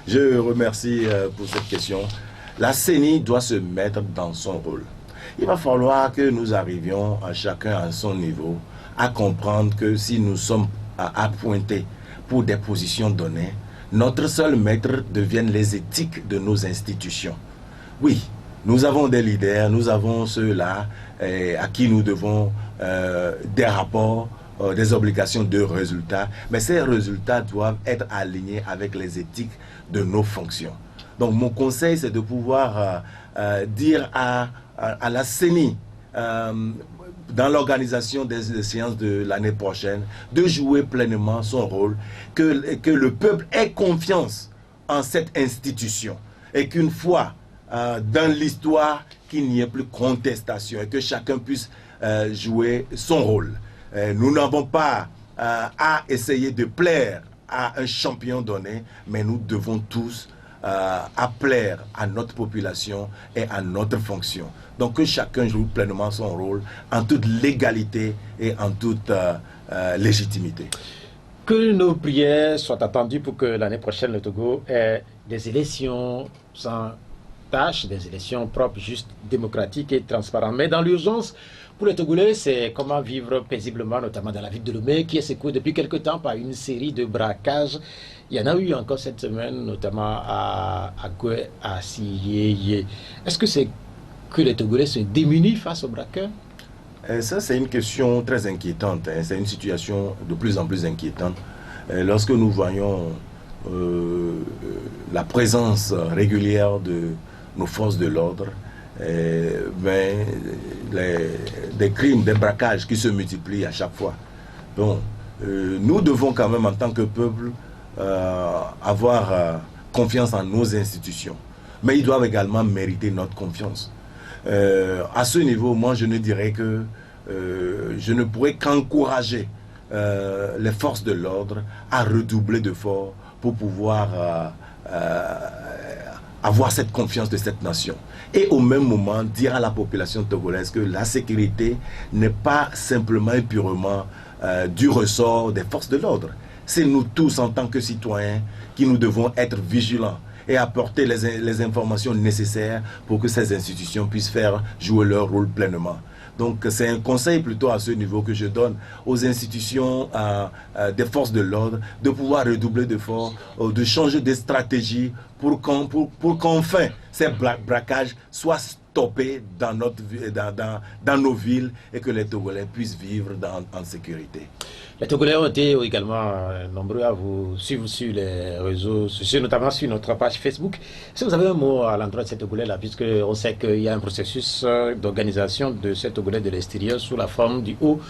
Je remercie pour cette question. La CENI doit se mettre dans son rôle. Il va falloir que nous arrivions à chacun à son niveau à comprendre que si nous sommes appointés pour des positions données, notre seul maître deviennent les éthiques de nos institutions. Oui, nous avons des leaders, nous avons ceux-là à qui nous devons des rapports, des obligations de résultats, mais ces résultats doivent être alignés avec les éthiques de nos fonctions. Donc mon conseil, c'est de pouvoir dire à la CENI, dans l'organisation des séances de l'année prochaine, de jouer pleinement son rôle, que le peuple ait confiance en cette institution et qu'une fois dans l'histoire, qu'il n'y ait plus contestation et que chacun puisse jouer son rôle. Nous n'avons pas à essayer de plaire à un champion donné, mais nous devons tous à plaire à notre population et à notre fonction. Donc que chacun joue pleinement son rôle en toute légalité et en toute légitimité. Que nos prières soient attendues pour que l'année prochaine le Togo ait des élections sans tâche, des élections propres, justes, démocratiques et transparentes. Mais dans l'urgence, pour les Togolais, c'est comment vivre paisiblement, notamment dans la ville de Lomé, qui est secouée depuis quelque temps par une série de braquages. Il y en a eu encore cette semaine, notamment à Goué, à Siyeye. Est-ce que c'est que les Togolais se démunissent face aux braqueurs? Ça, c'est une question très inquiétante. Hein. C'est une situation de plus en plus inquiétante. Lorsque nous voyons la présence régulière de nos forces de l'ordre, des crimes, des braquages qui se multiplient à chaque fois. Donc, nous devons quand même, en tant que peuple, avoir confiance en nos institutions. Mais ils doivent également mériter notre confiance. À ce niveau, moi, je ne dirais que je ne pourrais qu'encourager les forces de l'ordre à redoubler d'efforts pour pouvoir avoir cette confiance de cette nation. Et au même moment, dire à la population togolaise que la sécurité n'est pas simplement et purement du ressort des forces de l'ordre. C'est nous tous, en tant que citoyens, qui nous devons être vigilants et apporter les informations nécessaires pour que ces institutions puissent faire jouer leur rôle pleinement. Donc c'est un conseil plutôt à ce niveau que je donne aux institutions des forces de l'ordre de pouvoir redoubler d'efforts, de changer de stratégie pour qu'enfin ces braquages soient stoppés dans nos villes et que les Togolais puissent vivre en sécurité. Les Togolais ont été également nombreux à vous suivre sur les réseaux sociaux, notamment sur notre page Facebook. Est-ce que vous avez un mot à l'endroit de ces Togolais-là, puisqu'on sait qu'il y a un processus d'organisation de ces Togolais de l'extérieur sous la forme du Haut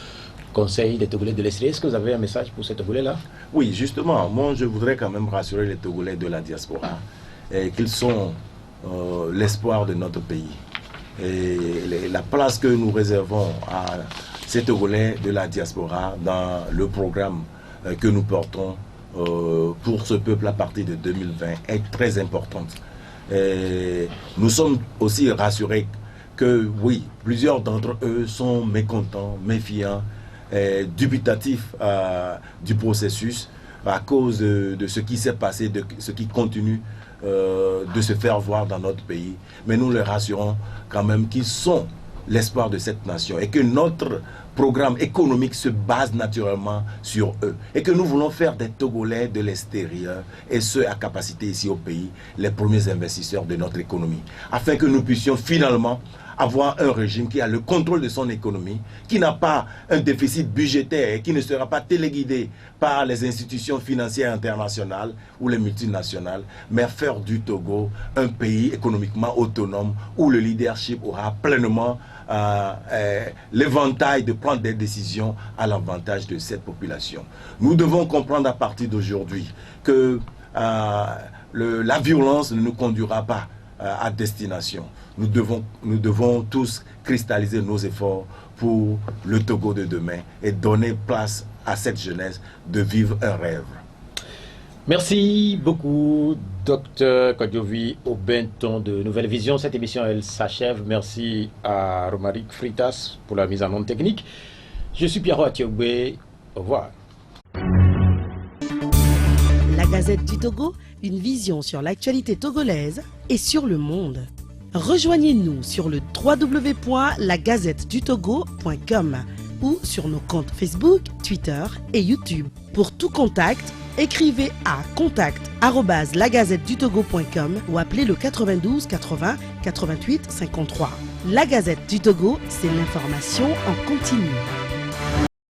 Conseil des Togolais de l'extérieur. Est-ce que vous avez un message pour ces Togolais-là? Oui, justement, moi je voudrais quand même rassurer les Togolais de la diaspora qu'ils sont l'espoir de notre pays. Et la place que nous réservons à ces Togolais de la diaspora dans le programme que nous portons pour ce peuple à partir de 2020 est très importante. Et nous sommes aussi rassurés que oui, plusieurs d'entre eux sont mécontents, méfiants, dubitatifs du processus à cause de ce qui s'est passé, de ce qui continue de se faire voir dans notre pays. Mais nous les rassurons quand même qu'ils sont l'espoir de cette nation et que notre programme économique se base naturellement sur eux et que nous voulons faire des Togolais de l'extérieur et ceux à capacité ici au pays les premiers investisseurs de notre économie afin que nous puissions finalement avoir un régime qui a le contrôle de son économie, qui n'a pas un déficit budgétaire et qui ne sera pas téléguidé par les institutions financières internationales ou les multinationales, mais faire du Togo un pays économiquement autonome où le leadership aura pleinement l'éventail de prendre des décisions à l'avantage de cette population. Nous devons comprendre à partir d'aujourd'hui que la violence ne nous conduira pas à destination. Nous devons tous cristalliser nos efforts pour le Togo de demain et donner place à cette jeunesse de vivre un rêve. Merci beaucoup, Dr Kodjovi Obenton de Nouvelle Vision. Cette émission, elle s'achève. Merci à Romaric Fritas pour la mise en onde technique. Je suis Pierrot Atiogbe. Au revoir. La Gazette du Togo, une vision sur l'actualité togolaise et sur le monde. Rejoignez-nous sur le www.lagazettedutogo.com ou sur nos comptes Facebook, Twitter et YouTube. Pour tout contact, écrivez à contact@lagazettedutogo.com ou appelez le 92 80 88 53. La Gazette du Togo, c'est l'information en continu.